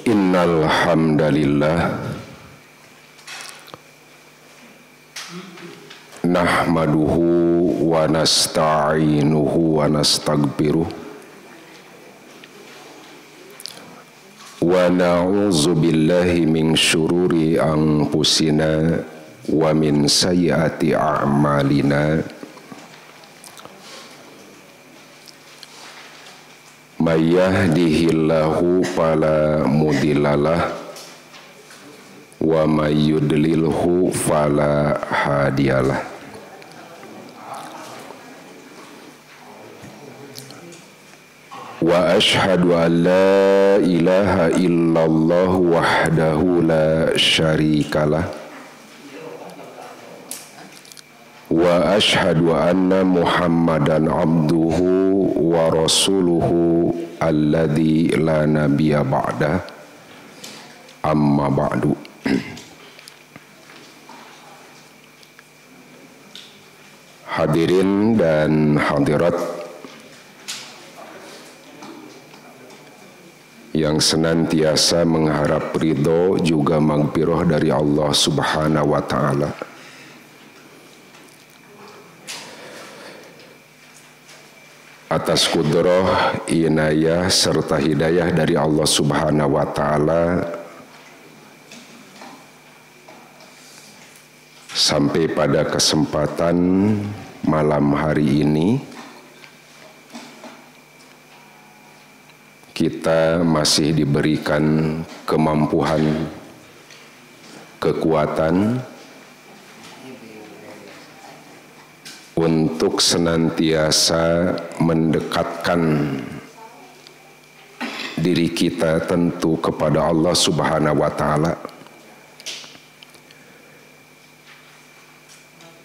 Innal hamdalillah nahmaduhu wa nasta'inuhu wa nastaghfiruh wa na'udzu billahi min syururi anfusina wa min sayyiati a'malina. May yahdihillahu fala mudhillalah wa may yudlilhu fala hadiyalah. Wa ashhadu an la ilaha illallah wahdahu la syarikalah wa ashhadu anna Muhammadan abduhu wa rasuluhu alladzi la nabiyya ba'dah, amma ba'du. Hadirin dan hadirat yang senantiasa mengharap ridho juga maghfirah dari Allah Subhanahu wa taala. Atas kudrah, inayah serta hidayah dari Allah Subhanahu wa taala, sampai pada kesempatan malam hari ini kita masih diberikan kemampuan, kekuatan untuk senantiasa mendekatkan diri kita tentu kepada Allah Subhanahu wa taala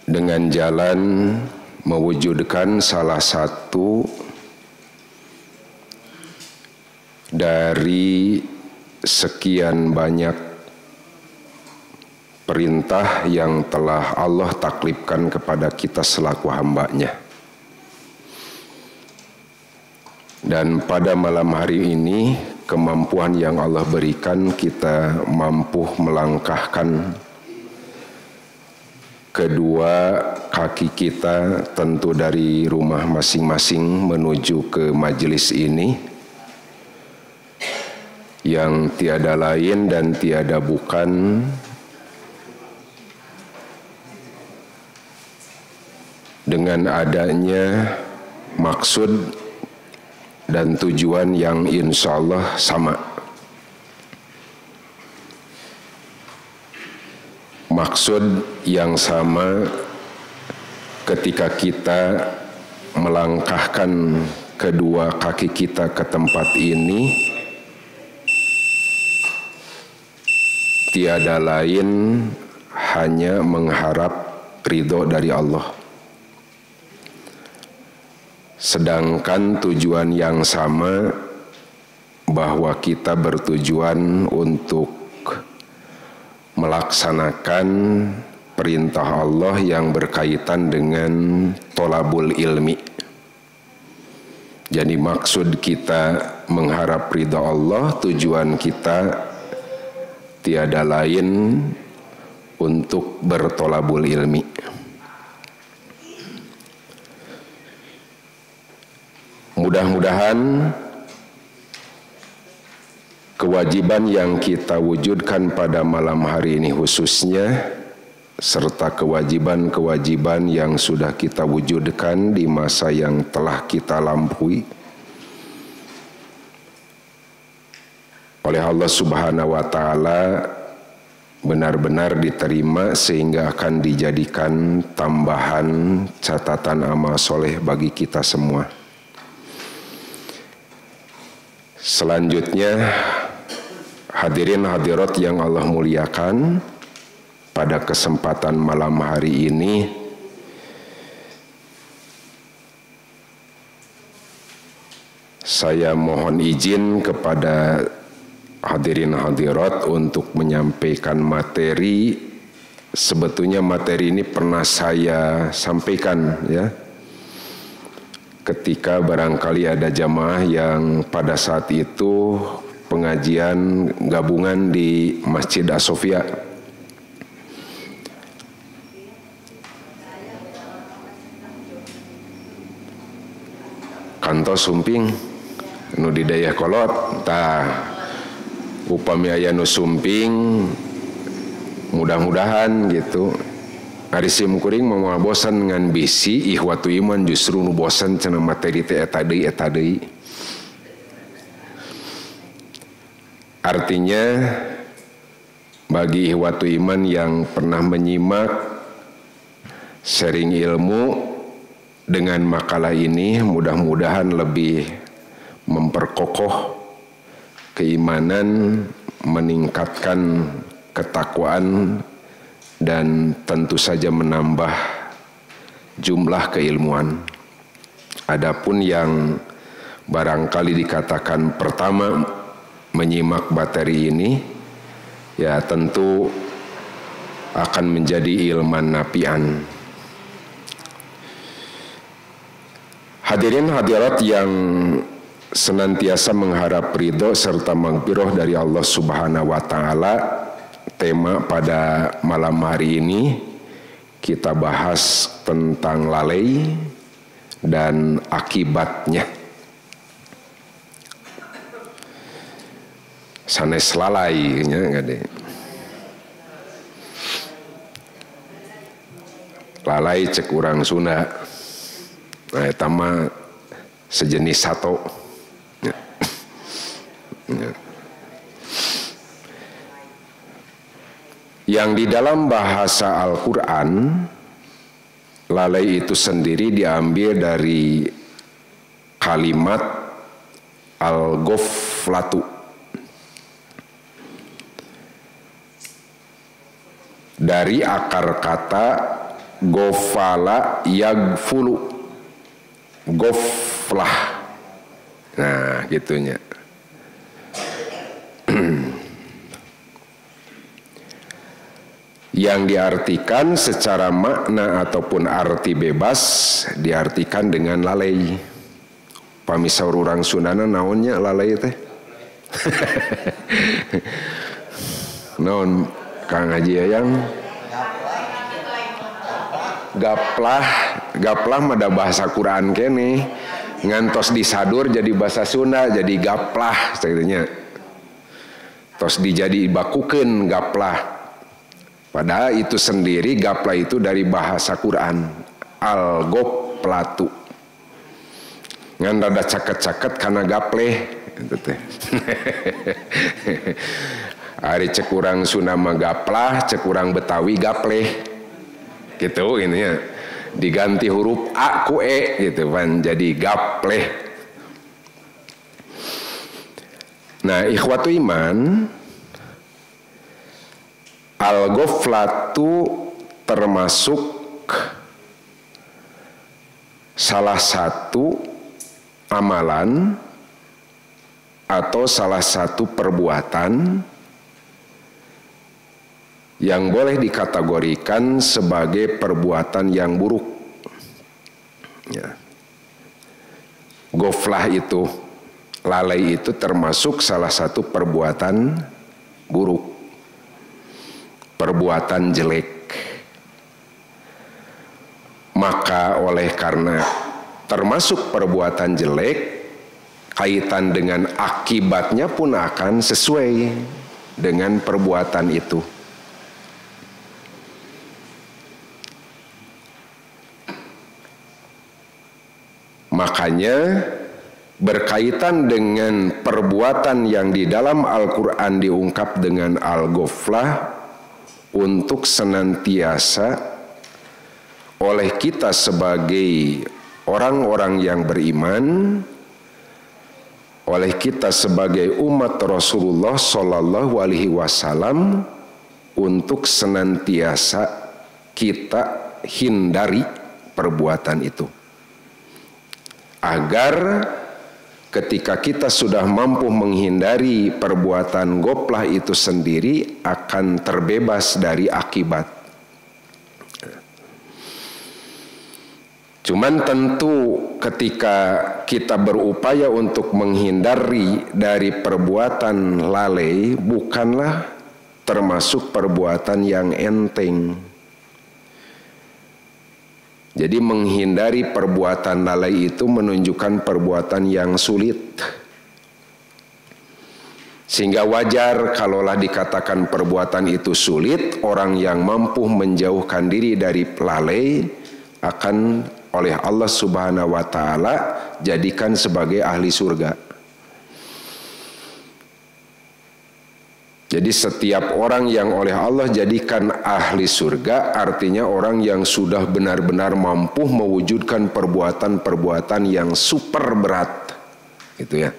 dengan jalan mewujudkan salah satu dari sekian banyak perintah yang telah Allah taklifkan kepada kita selaku hamba-Nya. Dan pada malam hari ini, kemampuan yang Allah berikan, kita mampu melangkahkan kedua kaki kita tentu dari rumah masing-masing menuju ke majelis ini, yang tiada lain dan tiada bukan dengan adanya maksud dan tujuan yang insya Allah sama. Maksud yang sama ketika kita melangkahkan kedua kaki kita ke tempat ini, tiada lain hanya mengharap ridho dari Allah. Sedangkan tujuan yang sama, bahwa kita bertujuan untuk melaksanakan perintah Allah yang berkaitan dengan tolabul ilmi. Jadi maksud kita mengharap ridha Allah, tujuan kita tiada lain untuk bertolabul ilmi. Mudah-mudahan kewajiban yang kita wujudkan pada malam hari ini khususnya, serta kewajiban-kewajiban yang sudah kita wujudkan di masa yang telah kita lampaui, oleh Allah Subhanahu wa taala benar-benar diterima sehingga akan dijadikan tambahan catatan amal soleh bagi kita semua. Selanjutnya, hadirin hadirat yang Allah muliakan, pada kesempatan malam hari ini saya mohon izin kepada hadirin hadirat untuk menyampaikan materi. Sebetulnya materi ini pernah saya sampaikan, ya, ketika barangkali ada jamaah yang pada saat itu pengajian gabungan di Masjid As-Sofia. Kantos sumping nu di daya kolot tah upami aya nu sumping mudah-mudahan gitu ari sim kuring mau bosan dengan bisi ikhwatu iman justru nu bosan cenah materi teh eta deui. Artinya bagi ikhwatu iman yang pernah menyimak sharing ilmu dengan makalah ini mudah-mudahan lebih memperkokoh keimanan, meningkatkan ketakwaan, dan tentu saja menambah jumlah keilmuan. Adapun yang barangkali dikatakan pertama menyimak materi ini, ya tentu akan menjadi ilman nafi'an. Hadirin hadirat yang senantiasa mengharap ridho serta maghfirah dari Allah Subhanahu wa Ta'ala, tema pada malam hari ini kita bahas tentang lalai dan akibatnya. Sanes lalai nya gade. Lalai cek urang Sunda. Nah, eta mah sejenis sato. Ya. Ya. Yang di dalam bahasa Al-Quran, lalai itu sendiri diambil dari kalimat al-ghaflatu. Dari akar kata ghafala yaghfulu, ghaflah. Nah, gitunya. Yang diartikan secara makna ataupun arti bebas diartikan dengan lalai. Pamisaur urang Sundana naonnya lalai teh? Naon Kang Haji Ayang? Gaplah mada bahasa Quran kene ngantos disadur jadi bahasa Sunda jadi gaplah ceritanya. Tos dijadi bakukeun gaplah. Padahal itu sendiri gaplah itu dari bahasa Quran al-ghaflatu. Ngan rada caket-caket karena gapleh gitu teh. Ari cek urang Sunda mah gaplah, cek urang Betawi gapleh. Gitu ini ya. Diganti huruf A ku E gitu kan jadi gapleh. Nah, ikhwatu iman, al-ghaflatu termasuk salah satu amalan atau salah satu perbuatan yang boleh dikategorikan sebagai perbuatan yang buruk. Ya. Ghaflah itu, lalai itu termasuk salah satu perbuatan buruk, perbuatan jelek. Maka oleh karena termasuk perbuatan jelek, kaitan dengan akibatnya pun akan sesuai dengan perbuatan itu. Makanya berkaitan dengan perbuatan yang di dalam Al-Quran diungkap dengan al-ghaflah untuk senantiasa oleh kita sebagai orang-orang yang beriman, oleh kita sebagai umat Rasulullah Sallallahu Alaihi Wasallam untuk senantiasa kita hindari perbuatan itu. Agar ketika kita sudah mampu menghindari perbuatan ghaflah itu sendiri akan terbebas dari akibat. Cuman tentu ketika kita berupaya untuk menghindari dari perbuatan lalai, bukanlah termasuk perbuatan yang enteng. Jadi menghindari perbuatan lalai itu menunjukkan perbuatan yang sulit. Sehingga wajar kalaulah dikatakan perbuatan itu sulit, orang yang mampu menjauhkan diri dari lalai akan oleh Allah Subhanahu wa Ta'ala jadikan sebagai ahli surga. Jadi setiap orang yang oleh Allah jadikan ahli surga artinya orang yang sudah benar-benar mampu mewujudkan perbuatan-perbuatan yang super berat, gitu ya.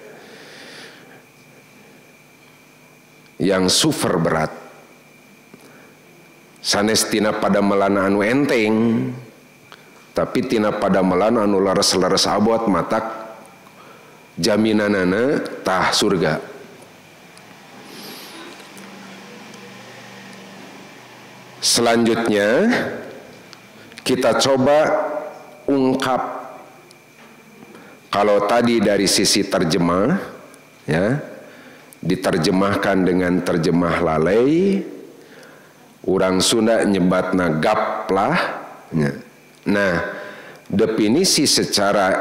Yang super berat. Sanes tina pada melana anu enteng, tapi tina pada melan anu laras-laras abot matak jaminanana tah surga. Selanjutnya kita coba ungkap. Kalau tadi dari sisi terjemah, ya, diterjemahkan dengan terjemah lalai, urang Sunda nyebatna gaplah, ya. Nah, definisi secara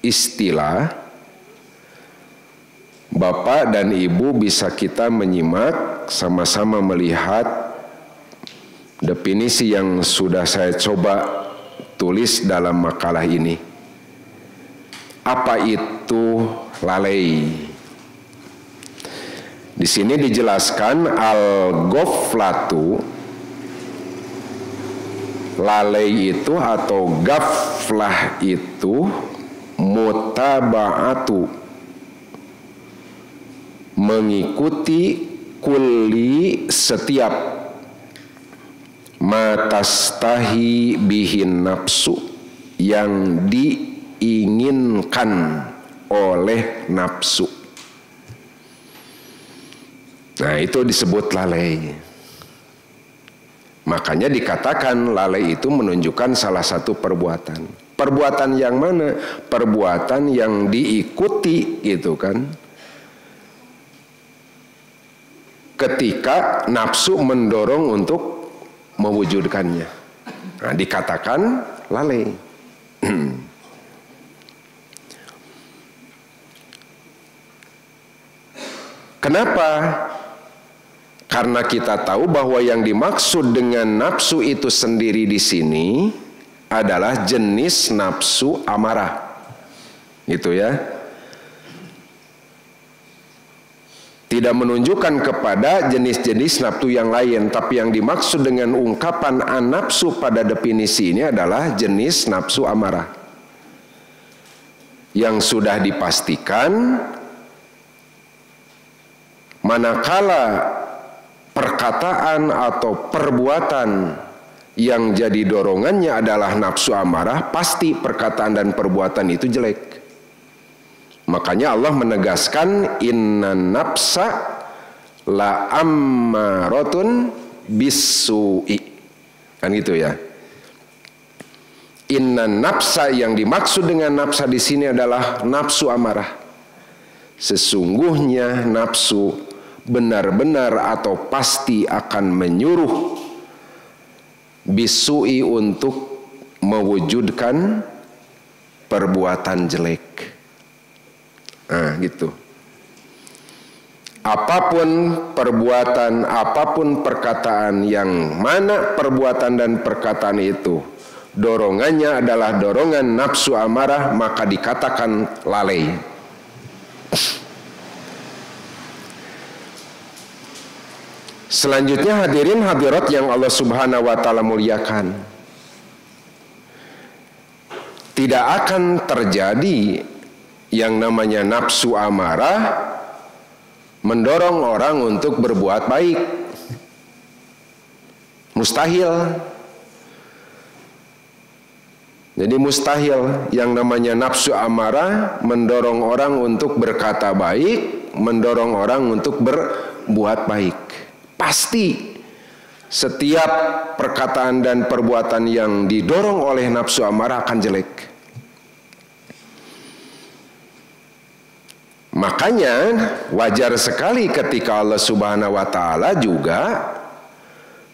istilah, Bapak dan Ibu bisa kita menyimak sama-sama melihat definisi yang sudah saya coba tulis dalam makalah ini. Apa itu lalai? Di sini dijelaskan al-ghaflatu, lalai itu atau ghaflah itu mutaba'atu, mengikuti kulli setiap matastahi bihin nafsu, yang diinginkan oleh nafsu. Nah, itu disebut lalai. Makanya dikatakan lalai itu menunjukkan salah satu perbuatan. Perbuatan yang mana? Perbuatan yang diikuti, gitu kan. Ketika nafsu mendorong untuk mewujudkannya. Nah, dikatakan lalai. Kenapa? Karena kita tahu bahwa yang dimaksud dengan nafsu itu sendiri di sini adalah jenis nafsu amarah. Gitu ya. Tidak menunjukkan kepada jenis-jenis nafsu yang lain, tapi yang dimaksud dengan ungkapan an-nafsu pada definisi ini adalah jenis nafsu amarah. Yang sudah dipastikan manakala perkataan atau perbuatan yang jadi dorongannya adalah nafsu amarah, pasti perkataan dan perbuatan itu jelek. Makanya Allah menegaskan innan nafsa la ammaratun bisu'i. Kan gitu ya. Innan nafsa, yang dimaksud dengan nafsa di sini adalah nafsu amarah. Sesungguhnya nafsu benar-benar atau pasti akan menyuruh bisu'i untuk mewujudkan perbuatan jelek. Nah, gitu. Apapun perbuatan, apapun perkataan, yang mana perbuatan dan perkataan itu dorongannya adalah dorongan nafsu amarah, maka dikatakan lalai. Selanjutnya hadirin hadirat yang Allah Subhanahu wa Ta'ala muliakan, tidak akan terjadi yang namanya nafsu amarah mendorong orang untuk berbuat baik. Mustahil. Jadi mustahil yang namanya nafsu amarah mendorong orang untuk berkata baik, mendorong orang untuk berbuat baik. Pasti setiap perkataan dan perbuatan yang didorong oleh nafsu amarah akan jelek. Makanya wajar sekali ketika Allah Subhanahu wa taala juga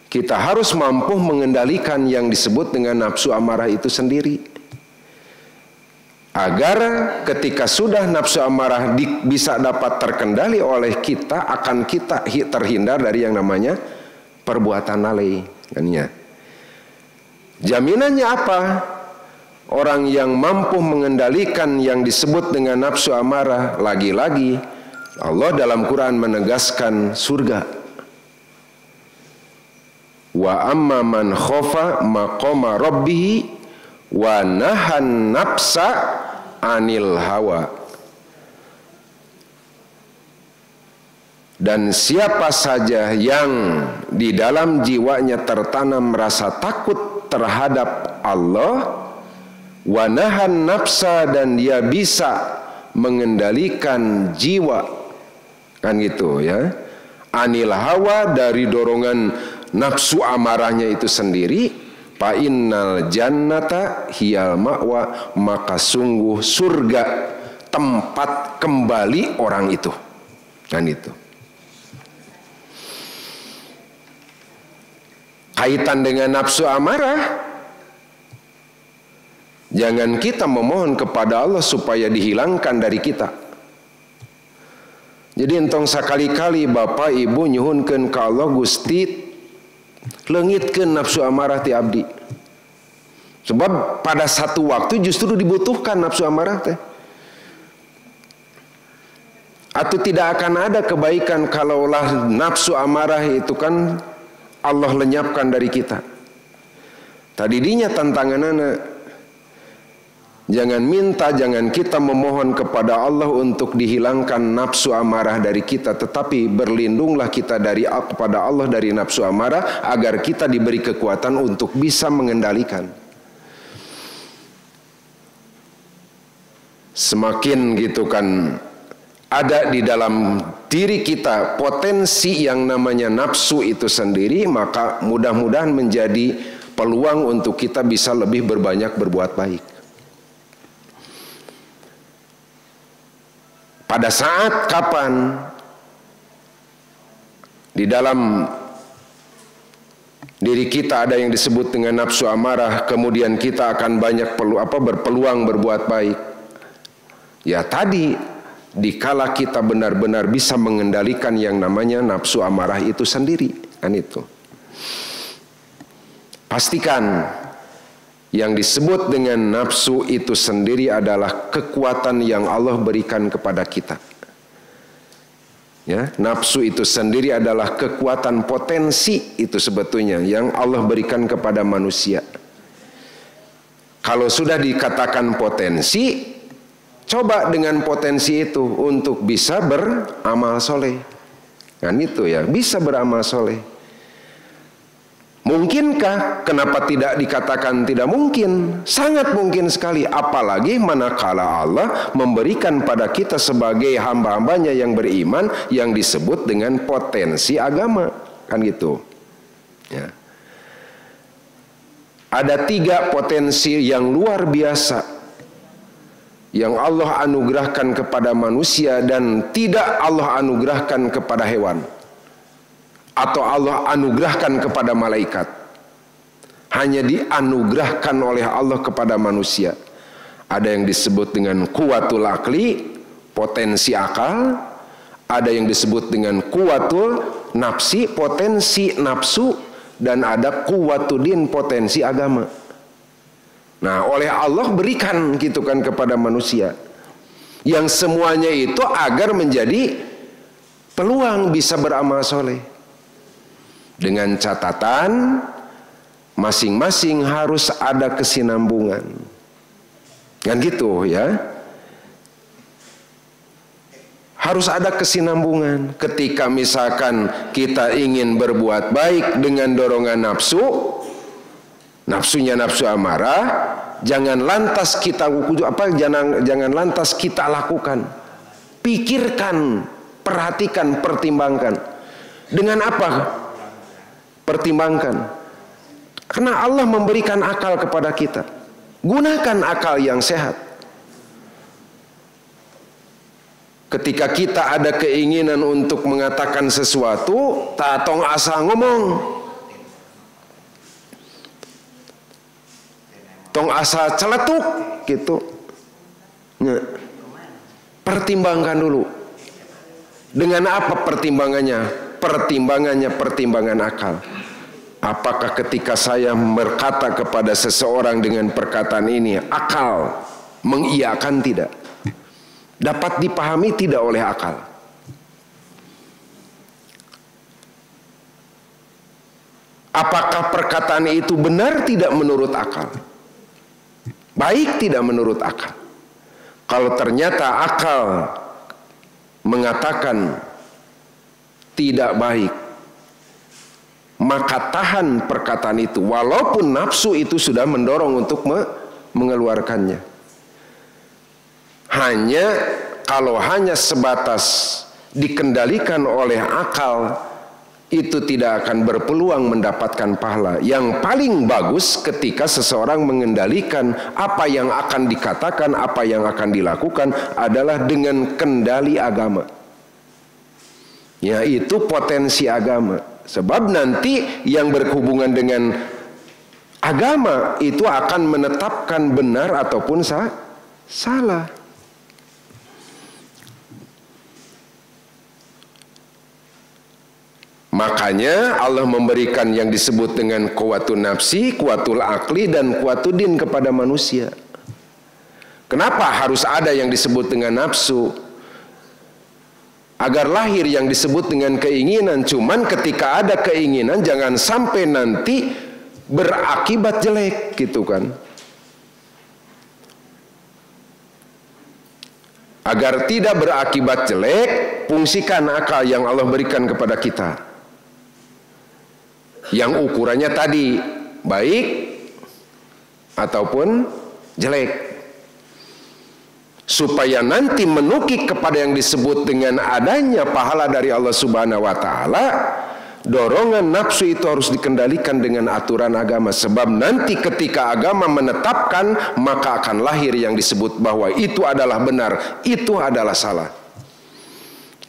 kita harus mampu mengendalikan yang disebut dengan nafsu amarah itu sendiri. Agar ketika sudah nafsu amarah bisa dapat terkendali oleh kita, akan kita terhindar dari yang namanya perbuatan lalai. Jaminannya apa? Orang yang mampu mengendalikan yang disebut dengan nafsu amarah, lagi-lagi Allah dalam Quran menegaskan surga. Wa amma man khofa maqama rabbih wa nahan nafsa anil hawa. Dan siapa saja yang di dalam jiwanya tertanam rasa takut terhadap Allah, wa nahan nafsa, dan dia bisa mengendalikan jiwa, kan gitu ya, anil hawa, dari dorongan nafsu amarahnya itu sendiri, fa innal jannata hiyal ma'wa, maka sungguh surga tempat kembali orang itu, kan itu. Kaitan dengan nafsu amarah, jangan kita memohon kepada Allah supaya dihilangkan dari kita. Jadi entong sekali-kali Bapak Ibu nyuhunkeun ka Allah, Gusti leungitkeun nafsu amarah ti abdi. Sebab pada satu waktu justru dibutuhkan nafsu amarah teh. Atau tidak akan ada kebaikan kalaulah nafsu amarah itu kan Allah lenyapkan dari kita. Tadi dinya tantanganana, jangan minta, jangan kita memohon kepada Allah untuk dihilangkan nafsu amarah dari kita, tetapi berlindunglah kita kepada Allah dari nafsu amarah, agar kita diberi kekuatan untuk bisa mengendalikan. Semakin gitu kan ada di dalam diri kita potensi yang namanya nafsu itu sendiri, maka mudah-mudahan menjadi peluang untuk kita bisa lebih berbanyak berbuat baik. Pada saat kapan di dalam diri kita ada yang disebut dengan nafsu amarah, kemudian kita akan banyak berpeluang berbuat baik. Ya tadi, dikala kita benar-benar bisa mengendalikan yang namanya nafsu amarah itu sendiri, kan itu. Pastikan yang disebut dengan nafsu itu sendiri adalah kekuatan yang Allah berikan kepada kita. Ya, nafsu itu sendiri adalah kekuatan potensi itu sebetulnya yang Allah berikan kepada manusia. Kalau sudah dikatakan potensi, coba dengan potensi itu untuk bisa beramal soleh. Kan itu ya, bisa beramal soleh. Mungkinkah? Kenapa tidak dikatakan tidak mungkin? Sangat mungkin sekali. Apalagi manakala Allah memberikan pada kita sebagai hamba-hambanya yang beriman yang disebut dengan potensi agama, kan gitu ya. Ada 3 potensi yang luar biasa yang Allah anugerahkan kepada manusia dan tidak Allah anugerahkan kepada hewan atau Allah anugerahkan kepada malaikat. Hanya dianugerahkan oleh Allah kepada manusia. Ada yang disebut dengan kuwatul akli, potensi akal. Ada yang disebut dengan kuwatul nafsi, potensi nafsu. Dan ada kuwatudin, potensi agama. Nah, oleh Allah berikan gitu kan kepada manusia. Yang semuanya itu agar menjadi peluang bisa beramal soleh. Dengan catatan masing-masing harus ada kesinambungan. Kan gitu ya. Harus ada kesinambungan. Ketika misalkan kita ingin berbuat baik dengan dorongan nafsu, nafsunya nafsu amarah, jangan lantas kita jangan lantas kita lakukan. Pikirkan, perhatikan, pertimbangkan. Dengan apa? Pertimbangkan. Karena Allah memberikan akal kepada kita. Gunakan akal yang sehat. Ketika kita ada keinginan untuk mengatakan sesuatu, tatong asa ngomong. Tong asa celetuk gitu. Nah, pertimbangkan dulu. Dengan apa pertimbangannya? Pertimbangan akal. Apakah ketika saya berkata kepada seseorang dengan perkataan ini, akal mengiyakan tidak? Dapat dipahami tidak oleh akal? Apakah perkataan itu benar tidak menurut akal? Baik tidak menurut akal? Kalau ternyata akal mengatakan tidak baik, maka tahan perkataan itu walaupun nafsu itu sudah mendorong untuk mengeluarkannya. Kalau hanya sebatas dikendalikan oleh akal, itu tidak akan berpeluang mendapatkan pahala. Yang paling bagus ketika seseorang mengendalikan apa yang akan dikatakan, apa yang akan dilakukan adalah dengan kendali agama, yaitu potensi agama. Sebab nanti yang berhubungan dengan agama itu akan menetapkan benar ataupun salah. Makanya Allah memberikan yang disebut dengan kuwatun nafsi, kuwatul akli, dan kuwatuddin kepada manusia. Kenapa harus ada yang disebut dengan nafsu? Agar lahir yang disebut dengan keinginan. Cuman ketika ada keinginan jangan sampai nanti berakibat jelek gitu kan. Agar tidak berakibat jelek, fungsikan akal yang Allah berikan kepada kita. Yang ukurannya tadi baik ataupun jelek, supaya nanti menukik kepada yang disebut dengan adanya pahala dari Allah Subhanahu wa taala. Dorongan nafsu itu harus dikendalikan dengan aturan agama. Sebab nanti ketika agama menetapkan, maka akan lahir yang disebut bahwa itu adalah benar, itu adalah salah.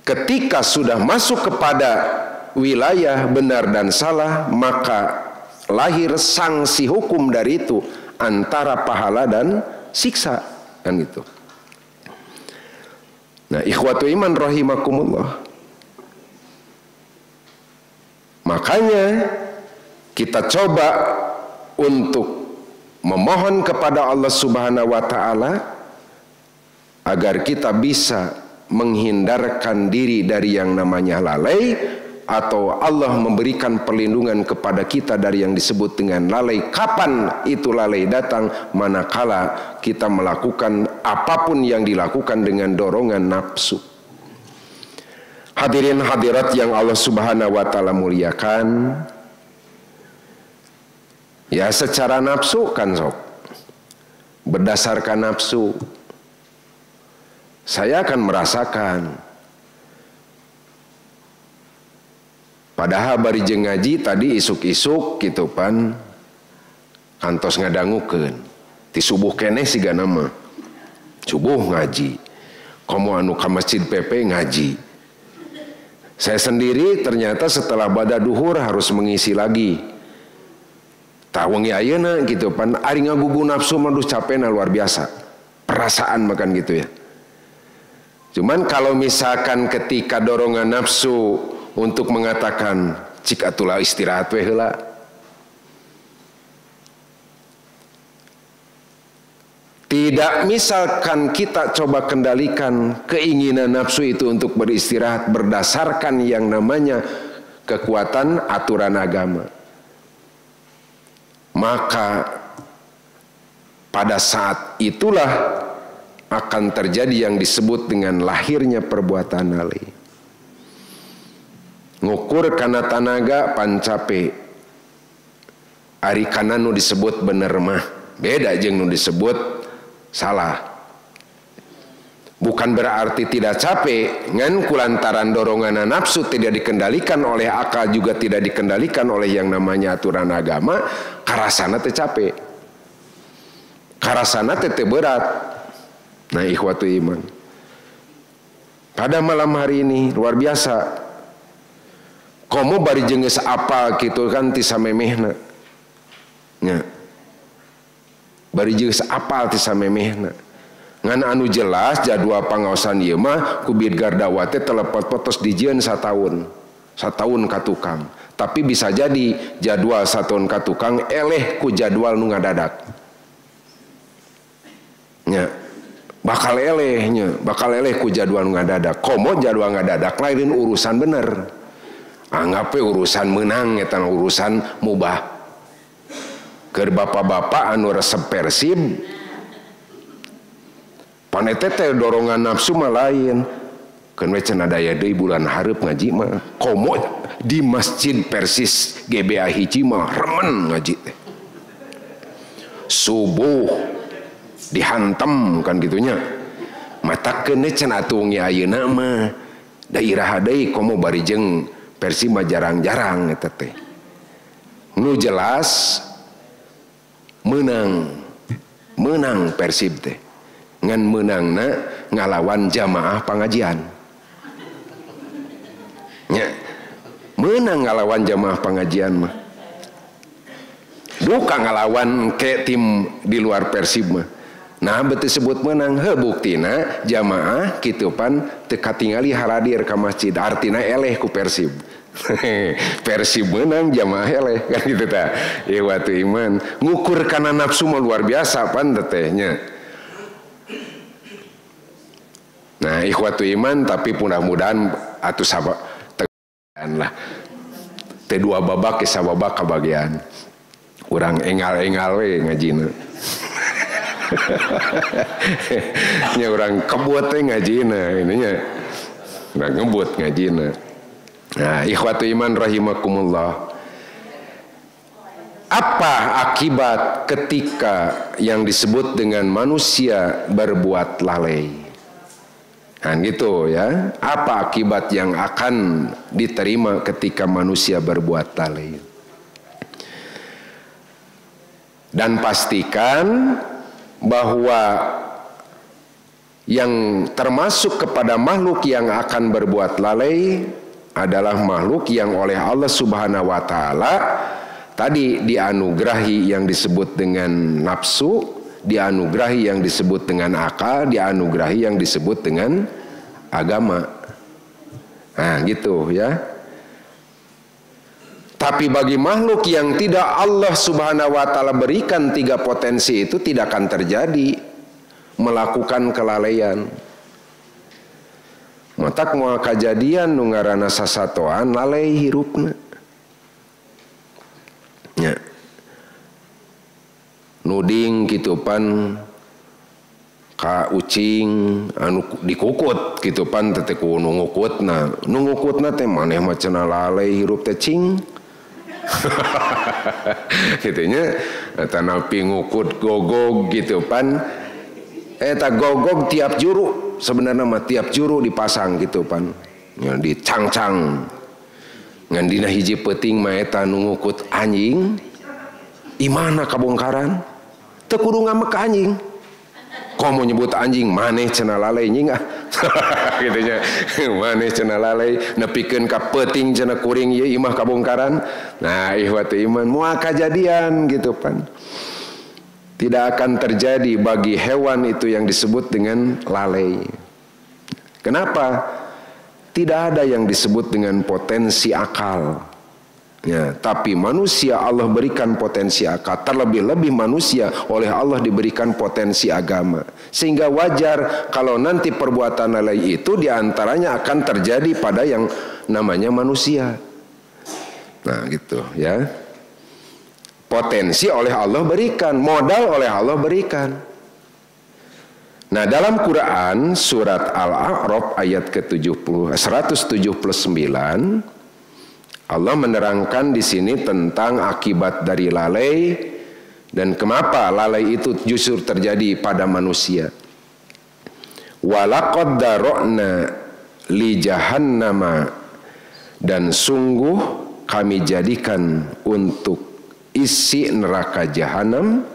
Ketika sudah masuk kepada wilayah benar dan salah, maka lahir sanksi hukum dari itu antara pahala dan siksa, kan gitu. Nah, ikhwatu iman rahimakumullah. Makanya kita coba untuk memohon kepada Allah Subhanahu wa taala agar kita bisa menghindarkan diri dari yang namanya lalai, atau Allah memberikan perlindungan kepada kita dari yang disebut dengan lalai. Kapan itu lalai datang? Manakala kita melakukan apapun yang dilakukan dengan dorongan nafsu. Hadirin hadirat yang Allah Subhanahu wa taala muliakan, ya secara nafsu kan sok, berdasarkan nafsu saya akan merasakan. Padahal bari jeung ngaji tadi isuk-isuk gitu pan kantos ngadangukeun ti subuh keneh siga nama subuh ngaji, komo anu ka masjid PP ngaji. Saya sendiri ternyata setelah bada duhur harus mengisi lagi. Tawengi ayeuna gitu pan ari ngagugu nafsu mah duh capena luar biasa. Perasaan makan gitu ya. Cuman kalau misalkan ketika dorongan nafsu untuk mengatakan cik atulah istirahat we heula, tidak misalkan kita coba kendalikan keinginan nafsu itu untuk beristirahat berdasarkan yang namanya kekuatan aturan agama, maka pada saat itulah akan terjadi yang disebut dengan lahirnya perbuatan lalai. Ngukur kana tanaga pancape ari kana nu disebut bener mah beda jeung nu disebut salah. Bukan berarti tidak capek, ngan kulantaran dorongan nafsu tidak dikendalikan oleh akal, juga tidak dikendalikan oleh yang namanya aturan agama, karasana teh capek, karasana teh berat. Nah ikhwatul iman, pada malam hari ini luar biasa, komo bari jenges apa gitu kan tisa memehna, nya bari jenges apa tisa memehna. Ngan anu jelas jadwal pangaosan ieu mah ku Bidgardawa teh telepot-potos dijieun satahun ka tukang. Tapi bisa jadi jadwal satahun ka tukang eleh ku jadwal nu ngadadak. Nya bakal eleh ku jadwal nu ngadadak. Komo jadwal ngadadak lain urusan bener. Anggap we urusan menang eta urusan mubah. Keur bapak-bapak anu resep Persib panetete dorongan nafsu mah lain. Kan we cenah daya deui bulan hareup ngaji mah komo di Masjid Persis GBA hiji mah remen ngaji teh. Subuh dihantem kan gitunya. Matakeun cenah atuh nya ayeuna mah daerah deui komo bari jeung Persib mah jarang-jarang eta teh. Nu jelas menang Persib teh. Ngan menangna ngalawan jamaah pengajian. Ya, menang ngalawan jamaah pengajian mah. Bukan ngalawan ke tim di luar Persib mah. Nah betul sebut menang. Buktina jamaah kitu pan teu katingali haradir ka masjid. Artina eleh ku Persib. Persib menang jamaah eleh kan gitu ta. Ikhwatul iman, ngukur kana nafsu mah luar biasa pan teh nya. Nah ikhwatul iman, tapi mudah-mudahan atuh sabab tegan lah teh dua babak ke sababak kabagian urang engal-engal we ngajina. Nya urang kebut teh ngajina ininya urang ngebut ngajina. Nah ikhwatul iman rahimakumullah, apa akibat ketika yang disebut dengan manusia berbuat lalai? Nah gitu ya, apa akibat yang akan diterima ketika manusia berbuat lalai? Dan pastikan bahwa yang termasuk kepada makhluk yang akan berbuat lalai adalah makhluk yang oleh Allah Subhanahu wa taala tadi dianugerahi yang disebut dengan nafsu, dianugerahi yang disebut dengan akal, dianugerahi yang disebut dengan agama. Nah gitu ya. Tapi bagi makhluk yang tidak Allah Subhanahu wa taala berikan tiga potensi itu tidak akan terjadi melakukan kelalaian. Matak moal kajadian nu ngaranna sasatoan lalai hirupna. Ya. Nuding kitu pan ka ucing anu dikukut kitu pan teh ku nu ngukutna teh maneh mah cenah lalai hirup teh cing. Gitunya eta napi ngukut gogog gitu pan eta gogog tiap juru sebenarnya mah tiap juru dipasang gitu pan nya dicangcang ngan dina hiji peuting mah eta nu ngukut anjing imana kabongkaran teu kudu ngamek ka anjing. Komo nyebut anjing maneh cenah lalai nying ah. Gitunya maneh cenah lalai nepikeun ka peuting cenah kuring ieu imah kabongkaran. Nah ikhwatul iman moal kajadian gitu pan. Tidak akan terjadi bagi hewan itu yang disebut dengan lalai. Kenapa? Tidak ada yang disebut dengan potensi akal. Ya, tapi manusia Allah berikan potensi akal, terlebih-lebih manusia oleh Allah diberikan potensi agama. Sehingga wajar kalau nanti perbuatan lalai itu diantaranya akan terjadi pada yang namanya manusia. Nah gitu ya. Potensi oleh Allah berikan, modal oleh Allah berikan. Nah dalam Quran surat Al-A'raf ayat ke-179 Allah menerangkan di sini tentang akibat dari lalai dan kenapa lalai itu justru terjadi pada manusia. walaqad darokna li jahannama, dan sungguh kami jadikan untuk isi neraka jahanam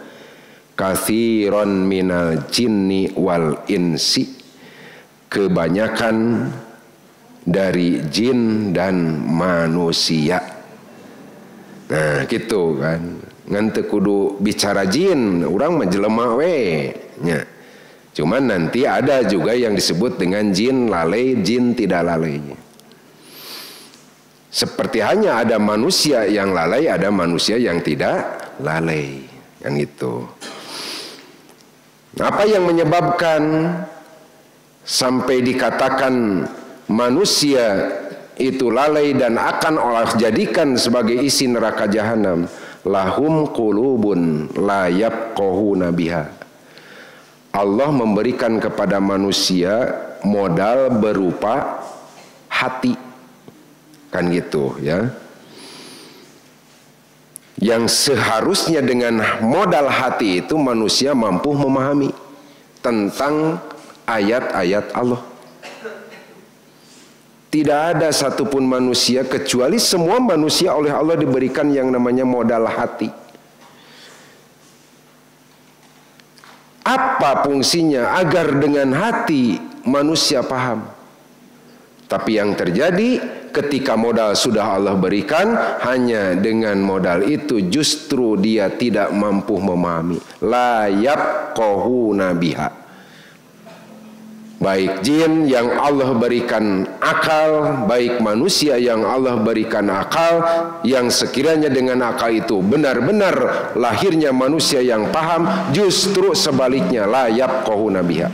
katsiran minal jinni wal insi, kebanyakan dari jin dan manusia. Nah gitu kan, ngan teu kudu bicara jin, urang mah jelema we nya. Cuman nanti ada juga yang disebut dengan jin lalai, jin tidak lalai. Seperti hanya ada manusia yang lalai, ada manusia yang tidak lalai, yang itu. Apa yang menyebabkan sampai dikatakan manusia itu lalai dan akan Allah jadikan sebagai isi neraka jahanam? Lahum qulubun la yafqahuna biha. Allah memberikan kepada manusia modal berupa hati, kan gitu ya, yang seharusnya dengan modal hati itu manusia mampu memahami tentang ayat-ayat Allah. Tidak ada satupun manusia, kecuali semua manusia oleh Allah diberikan yang namanya modal hati. Apa fungsinya? Agar dengan hati manusia paham. Tapi yang terjadi ketika modal sudah Allah berikan, hanya dengan modal itu justru dia tidak mampu memahami. La yafqahuna biha. Baik jin yang Allah berikan akal, baik manusia yang Allah berikan akal, yang sekiranya dengan akal itu benar-benar lahirnya manusia yang paham, justru sebaliknya la yafqahuna biha.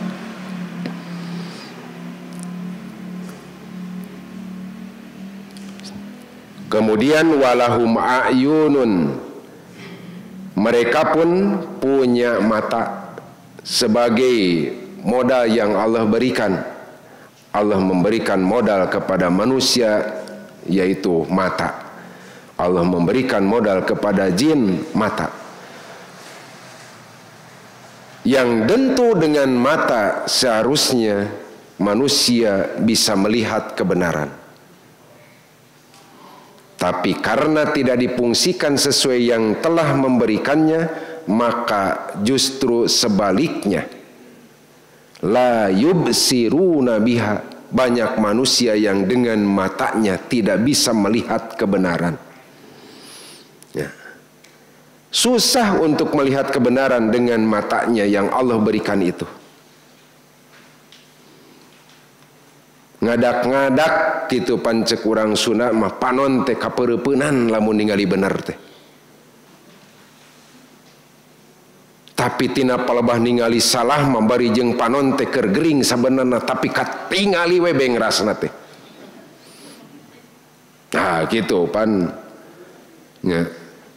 Kemudian walahum a'yunun, mereka pun punya mata sebagai modal yang Allah berikan. Allah memberikan modal kepada manusia yaitu mata. Allah memberikan modal kepada jin mata. Yang tentu dengan mata seharusnya manusia bisa melihat kebenaran. Tapi karena tidak difungsikan sesuai yang telah memberikannya, maka justru sebaliknya. La yubsiruna biha. Banyak manusia yang dengan matanya tidak bisa melihat kebenaran. Ya. Susah untuk melihat kebenaran dengan matanya yang Allah berikan itu. Ngadak-ngadak gitu pancek urang Sunda mah panon teh kapeureupeunnan lamun ningali bener teh. Tapi tina palebah ningali salah mah bari jeung panon teh keur gering sabenerna, tapi katingali we bengrasna teh. Nah gitu pan nya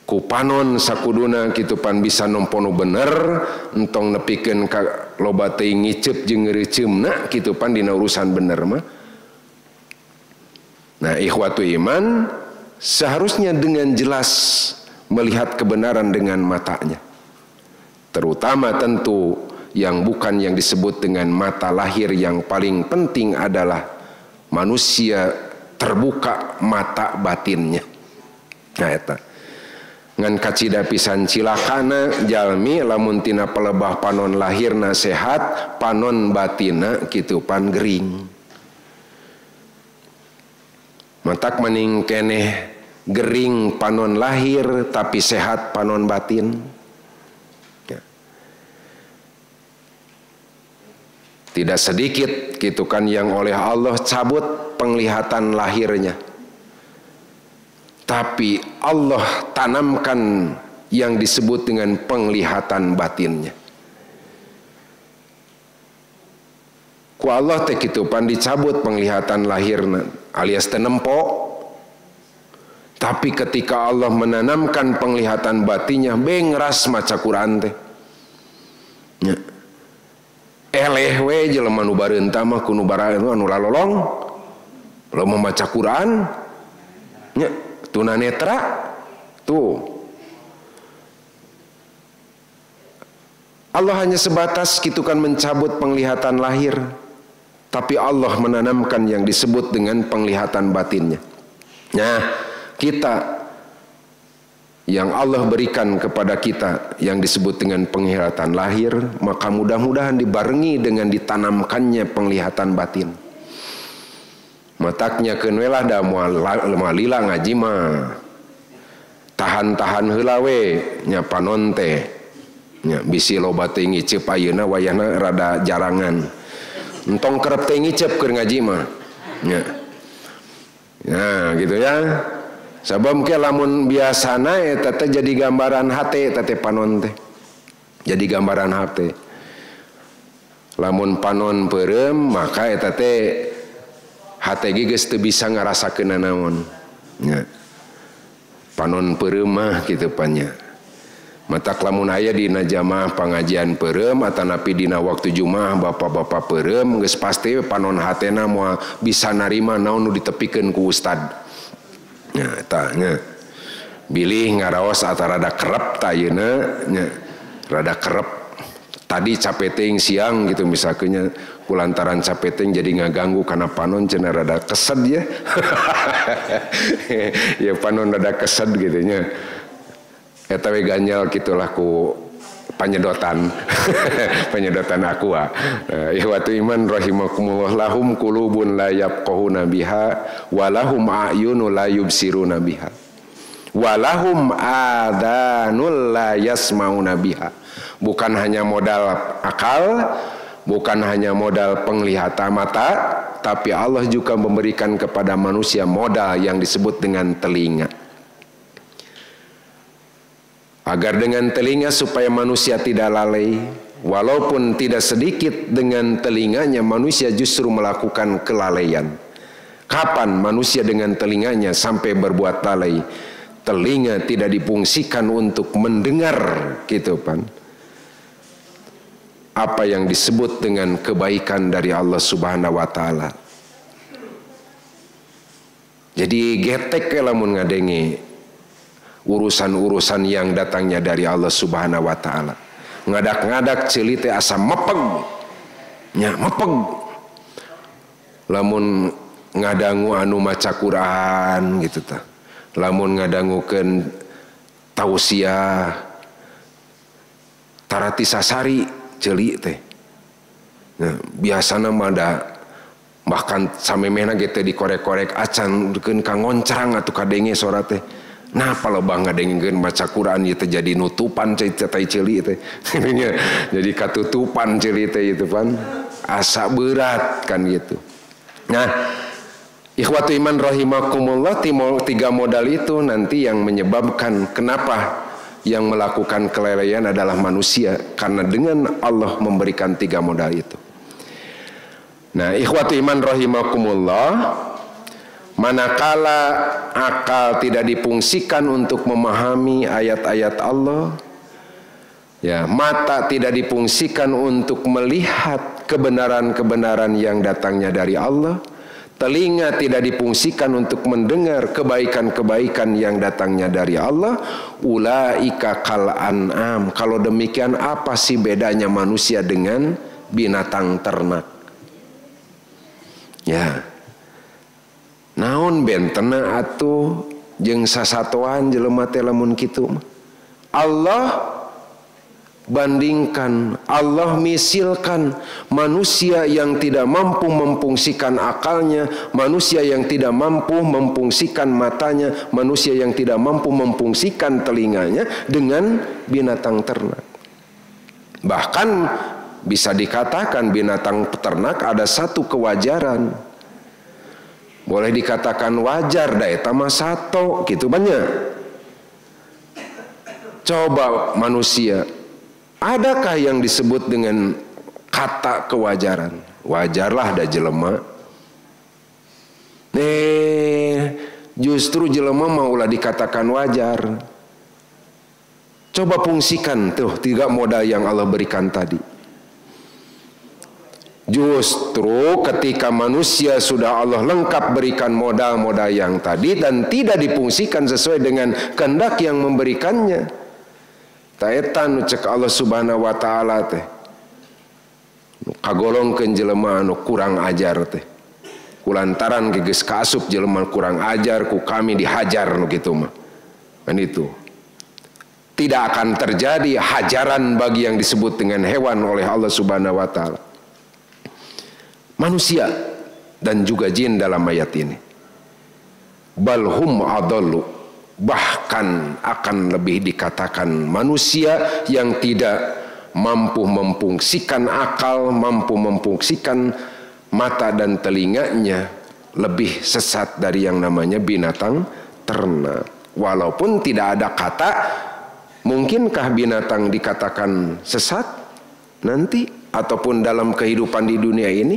ku panon sakuduna kitu pan bisa nompo nu bener entong nepikeun ka loba teuing ngicep jeung ngeureeceumna kitu pan dina urusan bener mah. Nah, ikhwatu iman seharusnya dengan jelas melihat kebenaran dengan matanya. Terutama tentu yang bukan yang disebut dengan mata lahir, yang paling penting adalah manusia terbuka mata batinnya. Nah eta ngan kacida pisan cilakana jalmi lamun tina pelebah panon lahirna sehat, panon batina kitu pan gering. Matak maning keneh gering panon lahir tapi sehat panon batin. Ya. Tidak sedikit gitu kan yang oleh Allah cabut penglihatan lahirnya. Tapi Allah tanamkan yang disebut dengan penglihatan batinnya. Ku Allah teh kitu pan dicabut penglihatan lahirna alias tenempo. Tapi ketika Allah menanamkan penglihatan batinnya bengras maca Quran teh. Ya. Eleh we jelema nu bareunta mah ku nu baraeun anu lalolong. Lo membaca Quran. Ya, tunanetra tuh. Allah hanya sebatas gitu kan mencabut penglihatan lahir. tapi Allah menanamkan yang disebut dengan penglihatan batinnya. Nah, kita yang Allah berikan kepada kita yang disebut dengan penglihatan lahir, maka mudah-mudahan dibarengi dengan ditanamkannya penglihatan batin. Mataknya kenwelah da malila ngaji mah tahan-tahan heula we nya panon teh nya bisi loba teh ngicep ayeuna wayahna rada jarangan entong kerep teh ngicep keur ngaji mah nya. Nah gitu ya. Sabab ke lamun biasana eta teh jadi gambaran hate teh panon teh. Jadi gambaran hate. Lamun panon peureum maka eta teh hate ge geus teu bisa ngarasakeun naon. Nya. Panon peureum mah kitu panya. Matak lamun aya dina jamaah pangajian peureum atanapi dina waktu Jumaah bapak-bapak peureum geus pasti panon hatena moal bisa narima naon nu ditepikeun ku ustad. Nya eta nya bilih ngaraos ata rada kerep tayeuna nya rada kerep tadi capek teuing siang gitu misalkeun kulantaran capek teuing jadi ngaganggu kana panon cenah rada kesed ya. Ya panon rada kesed gitu nya eta we ganjal kitulah ku panyedotan. Panyedotan aqua. Ihwatu iman rahimakumullah lahum qulubun la yafqahuna biha wa lahum a'yunun la yubsiruna biha wa lahum adanul la yasmauna biha. Bukan hanya modal akal, bukan hanya modal penglihatan mata, tapi Allah juga memberikan kepada manusia modal yang disebut dengan telinga. Agar dengan telinga supaya manusia tidak lalai, walaupun tidak sedikit dengan telinganya manusia justru melakukan kelalaian. Kapan manusia dengan telinganya sampai berbuat lalai? Telinga tidak difungsikan untuk mendengar gitu kan. Apa yang disebut dengan kebaikan dari Allah Subhanahu wa taala. Jadi getek lamun ngadenge urusan-urusan yang datangnya dari Allah Subhanahu wa taala. Ngadak-ngadak ceuli teh asa mepeg. Nya mepeg. Lamun ngadangu anu maca Quran gitu tah. Lamun ngadangukeun tausiah tarati sasari ceuli teh. Nah, biasana mah da bahkan samemehna ge teh dikorek-korek acan dikeun ka ngoncrang atuh kadenge sora teh. Nah kalau bangga dengan baca Quran itu jadi nutupan cerita cili itu, jadi katutupan cerita itu kan, asa berat kan gitu. Nah, ikhwatu iman rahimakumullah, tiga modal itu nanti yang menyebabkan kenapa yang melakukan kelalaian adalah manusia, karena dengan Allah memberikan tiga modal itu. Nah, ikhwatu iman rahimakumullah, manakala akal tidak difungsikan untuk memahami ayat-ayat Allah, ya, mata tidak difungsikan untuk melihat kebenaran-kebenaran yang datangnya dari Allah, telinga tidak difungsikan untuk mendengar kebaikan-kebaikan yang datangnya dari Allah, ulaika kal an'am. Kalau demikian apa sih bedanya manusia dengan binatang ternak? Ya, naon bentena atuh jeung sasatoan jelema teh lamun kitu. Allah bandingkan, Allah misilkan manusia yang tidak mampu memfungsikan akalnya, manusia yang tidak mampu memfungsikan matanya, manusia yang tidak mampu memfungsikan telinganya dengan binatang ternak. Bahkan bisa dikatakan binatang peternak ada satu kewajaran. Boleh dikatakan wajar da eta mah sato gitu banyak. Coba manusia, adakah yang disebut dengan kata kewajaran? Wajarlah da jelema. Justru jelema mau ulah dikatakan wajar. Coba fungsikan tuh tiga modal yang Allah berikan tadi. Justru ketika manusia sudah Allah lengkap berikan modal-modal yang tadi dan tidak difungsikan sesuai dengan kehendak yang memberikannya, taetan cek Allah Subhanahu wa taala teh kagolongkeun jelema anu kurang ajar teh. Kulantaran geus kaasup jelema kurang ajar ku kami dihajar nu kitu mah. Kan itu. Tidak akan terjadi hajaran bagi yang disebut dengan hewan oleh Allah Subhanahu wa taala. Manusia dan juga jin dalam ayat ini. Balhum adallu, bahkan akan lebih dikatakan manusia yang tidak mampu memfungsikan akal, mampu memfungsikan mata dan telinganya, lebih sesat dari yang namanya binatang ternak. Walaupun tidak ada kata, mungkinkah binatang dikatakan sesat nanti ataupun dalam kehidupan di dunia ini?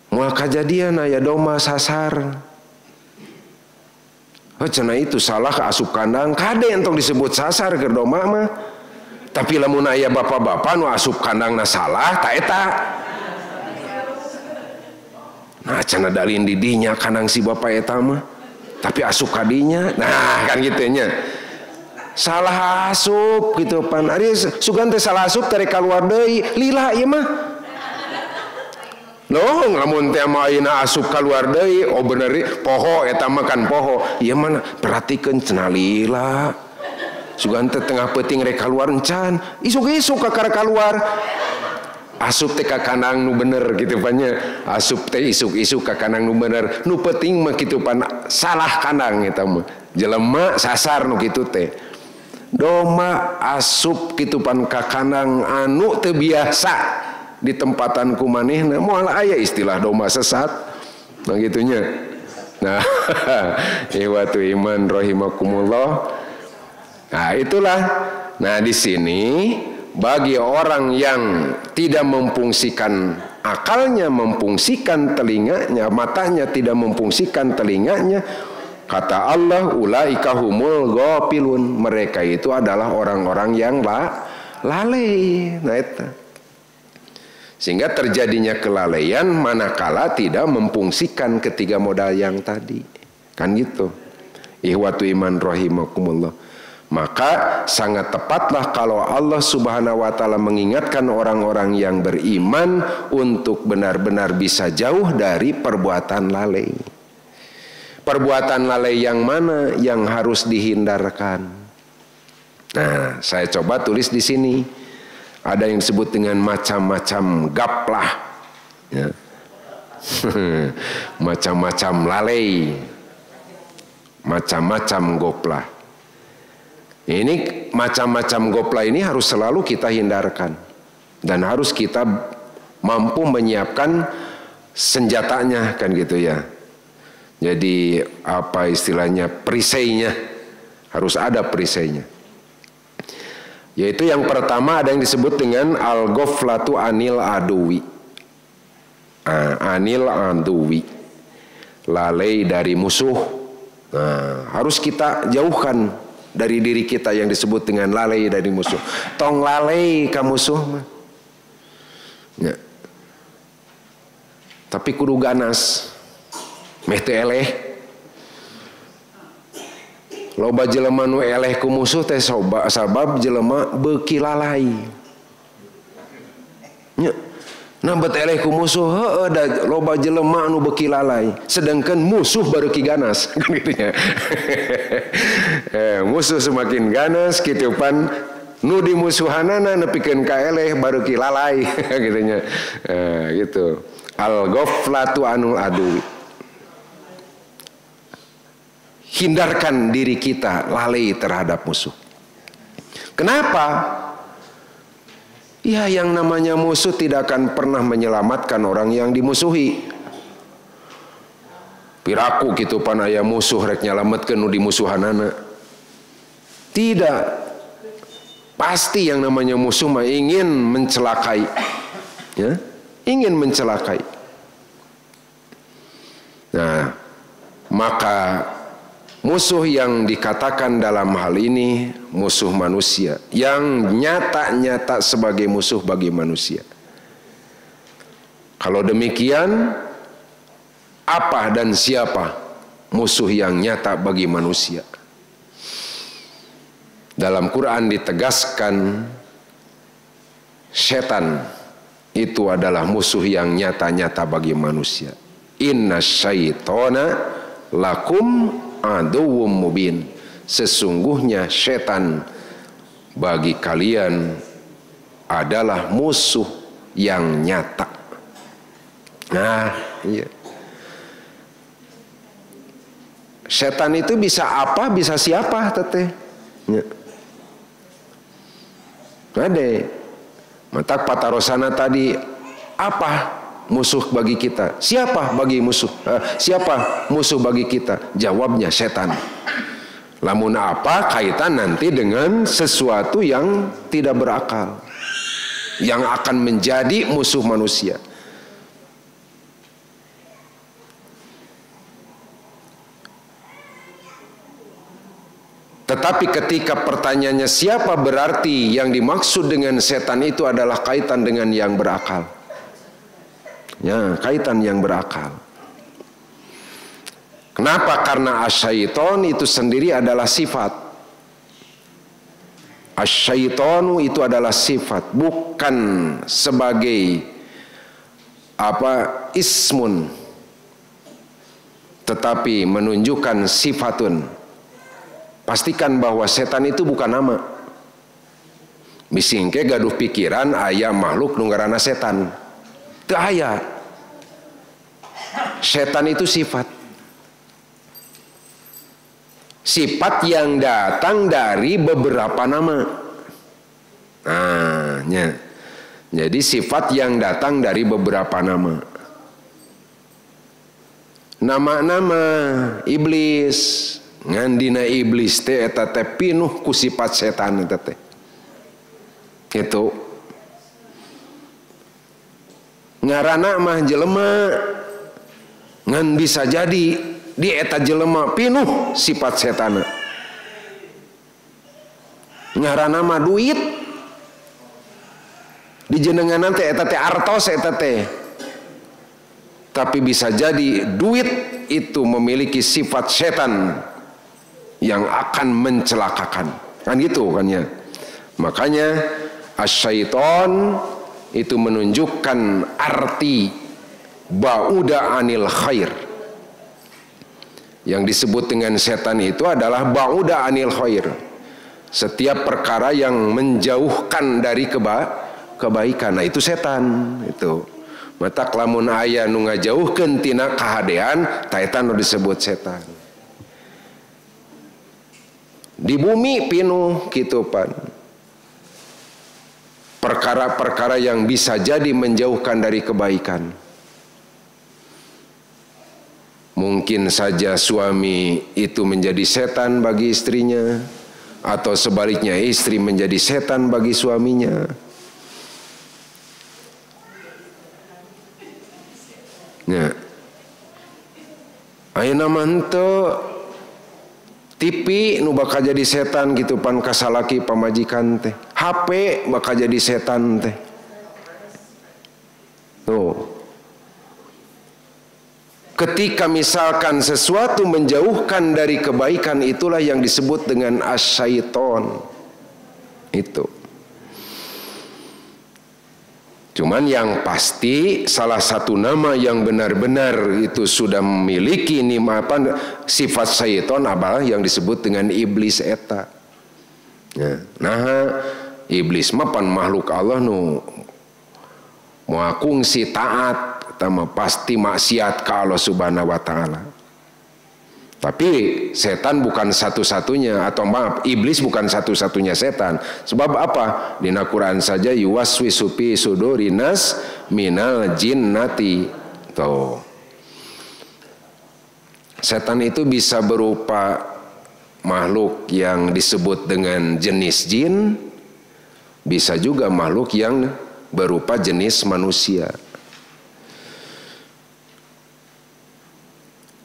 Moal kejadian aya doma sasar. Cenah itu salah asup kandang kade entong disebut sasar ke doma mah. Tapi lamun aya bapak-bapak nu asup kandangna salah ta eta. Nah cenah dalin di dinya kandang si bapak eta mah. Tapi asup kadinya. Nah kan gitu nya. Salah asup gitu pan. Ari sugan teh salah asup tarik keluar deui. Lila ieu mah. Loh, lamun teh mah ayeuna asup keluar deui, oh bener poho eta mah kan poho. Ieu mah perhatikeun cenah lila. Sugan teh tengah peuting rek kaluar encan, isuk-isuk ka kaluar. Asup teh ka kandang nu bener kitu pan nya. Asup teh isuk-isuk ka kandang nu bener. Nu peuting mah kitu pan salah kandang eta mah. Jelema sasar nu kitu teh. Doma asup kitu pan ka kandang anu teu biasa. Di tempatan kumanehna moal aya istilah doma sesat nah gitunya. Nah ikhwatu iman rahimakumullah. Nah itulah, nah di sini bagi orang yang tidak memfungsikan akalnya, memfungsikan telinganya, matanya tidak memfungsikan telinganya, kata Allah ulaika humul ghafilun, mereka itu adalah orang-orang yang lalai. Nah itu sehingga terjadinya kelalaian manakala tidak memfungsikan ketiga modal yang tadi. Kan gitu. Ikhwatu iman rahimakumullah. Maka sangat tepatlah kalau Allah Subhanahu wa taala mengingatkan orang-orang yang beriman untuk benar-benar bisa jauh dari perbuatan lalai. Perbuatan lalai yang mana yang harus dihindarkan? Nah, saya coba tulis di sini. Ada yang disebut dengan macam-macam gaplah, ya. Macam-macam lalai, macam-macam goplah. Ini macam-macam goplah ini harus selalu kita hindarkan dan harus kita mampu menyiapkan senjatanya kan gitu ya. Jadi apa istilahnya perisainya harus ada perisainya. Yaitu yang pertama ada yang disebut dengan al-ghaflatu anil aduwi. Anil aduwi. Lalai dari musuh. Nah, harus kita jauhkan dari diri kita yang disebut dengan lalai dari musuh. Tong lalai ka musuh mah. Ya. Tapi kudu ganas. Meh teu eleh. Loba jelema nu eleh ku musuh teh sabab jelema beuki lalai. Nya, nambat eleh ku musuh heueuh da loba jelema anu beuki lalai, sedangkan musuh bareuki ganas gitu nya. Musuh semakin ganas kitu pan nu dimusuhanana nepikeun ka eleh bareuki lalai gitu nya. Gitu. Al-ghaflatu anul adu. Hindarkan diri kita lalai terhadap musuh. Kenapa? Ya yang namanya musuh tidak akan pernah menyelamatkan orang yang dimusuhi. Piraku gitu pan aya musuh rek nyalametkeun nu dimusuhanana. Tidak. Pasti yang namanya musuh mah ingin mencelakai. Ya, ingin mencelakai. Nah, maka musuh yang dikatakan dalam hal ini musuh manusia yang nyata-nyata sebagai musuh bagi manusia. Kalau demikian, apa dan siapa musuh yang nyata bagi manusia? Dalam Quran ditegaskan setan itu adalah musuh yang nyata-nyata bagi manusia. Inna syaitona lakum aduwwum mubin. Sesungguhnya setan bagi kalian adalah musuh yang nyata. Nah, iya. Setan itu bisa apa, bisa siapa, teteh. Ya. Ada. Matak patarosana tadi, apa musuh bagi kita? Siapa bagi musuh? Siapa musuh bagi kita? Jawabnya setan. Lamun apa kaitan nanti dengan sesuatu yang tidak berakal, yang akan menjadi musuh manusia. Tetapi ketika pertanyaannya siapa, berarti yang dimaksud dengan setan itu adalah kaitan dengan yang berakal. Ya, kaitan yang berakal. Kenapa? Karena asyaiton itu sendiri adalah sifat. Asyaitonu itu adalah sifat, bukan sebagai ismun, tetapi menunjukkan sifatun. Pastikan bahwa setan itu bukan nama. Bisingke gaduh pikiran aya makhluk nu ngaranna setan. Teu aya. Setan itu sifat. Sifat yang datang dari beberapa nama. Nah, ya. Jadi sifat yang datang dari beberapa nama. Nama-nama iblis, ngandina iblis teh eta teh pinuh ku sifat setan eta teh. Itu ngaranna mah jelema ngan bisa jadi di eta jelema pinuh sifat setan. Ngaranna mah duit, di jenenganan teh eta teh artos eta teh. Tapi bisa jadi duit itu memiliki sifat setan yang akan mencelakakan, kan gitu kan ya. Makanya asyaiton itu menunjukkan arti ba'uda anil khair. Yang disebut dengan setan itu adalah ba'uda anil khair, setiap perkara yang menjauhkan dari kebaikan. Nah itu setan itu. Mata lamun aya nu ngajauhkeun tina kahadean, taetan nu disebut setan. Di bumi pinuh gitu pan perkara-perkara yang bisa jadi menjauhkan dari kebaikan. Mungkin saja suami itu menjadi setan bagi istrinya, atau sebaliknya istri menjadi setan bagi suaminya. Ya, ayeuna mah henteu TV nu bakal jadi setan gitu pan kasalaki pamajikan teh. HP bakal jadi setan teh. Tuh. Ketika misalkan sesuatu menjauhkan dari kebaikan, itulah yang disebut dengan asyaiton. Itu. Cuman yang pasti salah satu nama yang benar-benar itu sudah memiliki sifat syaiton adalah yang disebut dengan iblis eta. Ya. Nah, iblis mah pan makhluk Allah nu moal kungsi taat, tama pasti maksiat ka Allah Subhanahu wa taala. Tapi setan bukan satu-satunya, atau maaf, iblis bukan satu-satunya setan. Sebab apa? Di Al-Quran saja yuwaswisu fi sudurinas minal jinnati. Tuh. Setan itu bisa berupa makhluk yang disebut dengan jenis jin, bisa juga makhluk yang berupa jenis manusia.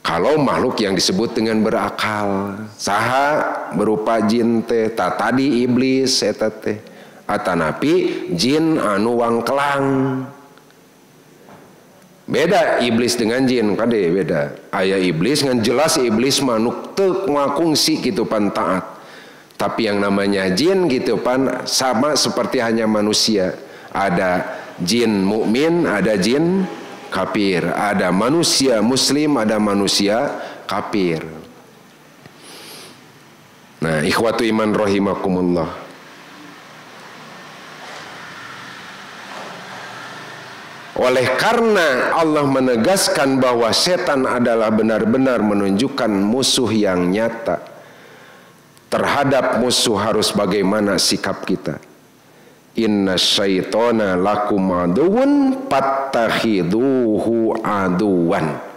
Kalau makhluk yang disebut dengan berakal, saha berupa jin teh, tadi iblis eta teh, atanapi jin anu wangkelang. Beda iblis dengan jin, kade beda. Aya iblis ngan jelas iblis manuk teu ngakungsi gitu pan taat. Tapi yang namanya jin gitu pan sama seperti hanya manusia. Ada jin mukmin, ada jin kafir, ada manusia muslim, ada manusia kafir. Nah, ikhwatu iman rahimakumullah. Oleh karena Allah menegaskan bahwa setan adalah benar-benar menunjukkan musuh yang nyata, terhadap musuh harus bagaimana sikap kita. Inna syaitona lakum aduun fattakhiduhu aduwan.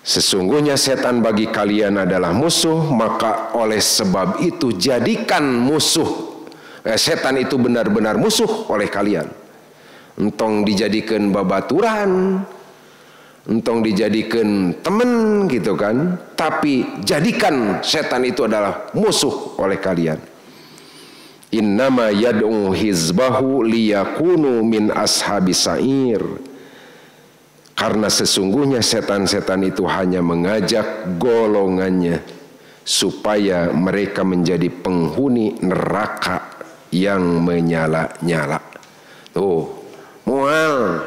Sesungguhnya setan bagi kalian adalah musuh, maka oleh sebab itu jadikan setan itu benar-benar musuh oleh kalian. Entong dijadikan babaturan, entong dijadikan teman gitu kan, tapi jadikan setan itu adalah musuh oleh kalian. Innama yad'u hizbahu liyakunu min ashabis sa'ir. Karena sesungguhnya setan-setan itu hanya mengajak golongannya supaya mereka menjadi penghuni neraka yang menyala-nyala. Tuh, mual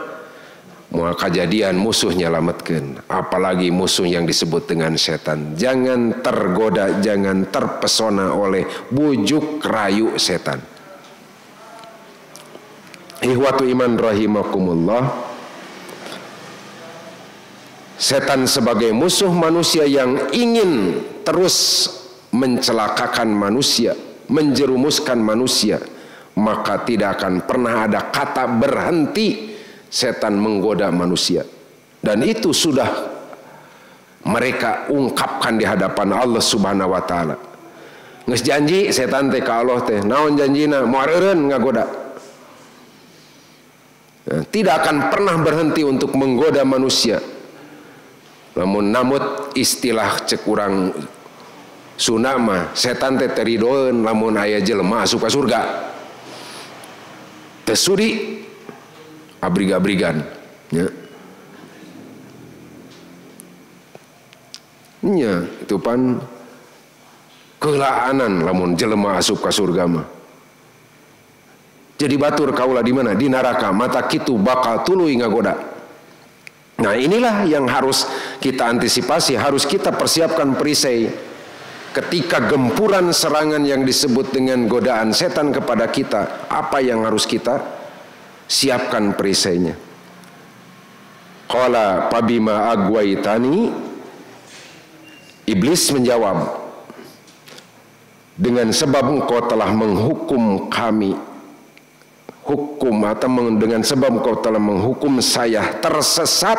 kejadian musuh nyelametkeun, apalagi musuh yang disebut dengan setan. Jangan tergoda, jangan terpesona oleh bujuk rayu setan. Ikhwatu iman rahimakumullah. Setan sebagai musuh manusia yang ingin terus mencelakakan manusia, menjerumuskan manusia, maka tidak akan pernah ada kata berhenti setan menggoda manusia. Dan itu sudah mereka ungkapkan di hadapan Allah Subhanahu wa taala. Geus janji setan teh ka Allah teh, naon janjina? Moal eureun ngagoda. Tidak akan pernah berhenti untuk menggoda manusia. Namun namut istilah cek urang Sunda mah, setan teh teridoeun lamun aya jelema asup ka surga. Tesudi abrig-abrigan ya. Nya itu pan keulaanan lamun jelema asup ka surga mah. Jadi batur kaula di mana? Di neraka, mata kitu bakal tuluy ngagoda. Nah, inilah yang harus kita antisipasi, harus kita persiapkan perisai ketika gempuran serangan yang disebut dengan godaan setan kepada kita. Apa yang harus kita siapkan perisainya? Qala pabima agwaitani, iblis menjawab, dengan sebab engkau telah menghukum kami, dengan sebab engkau telah menghukum saya tersesat,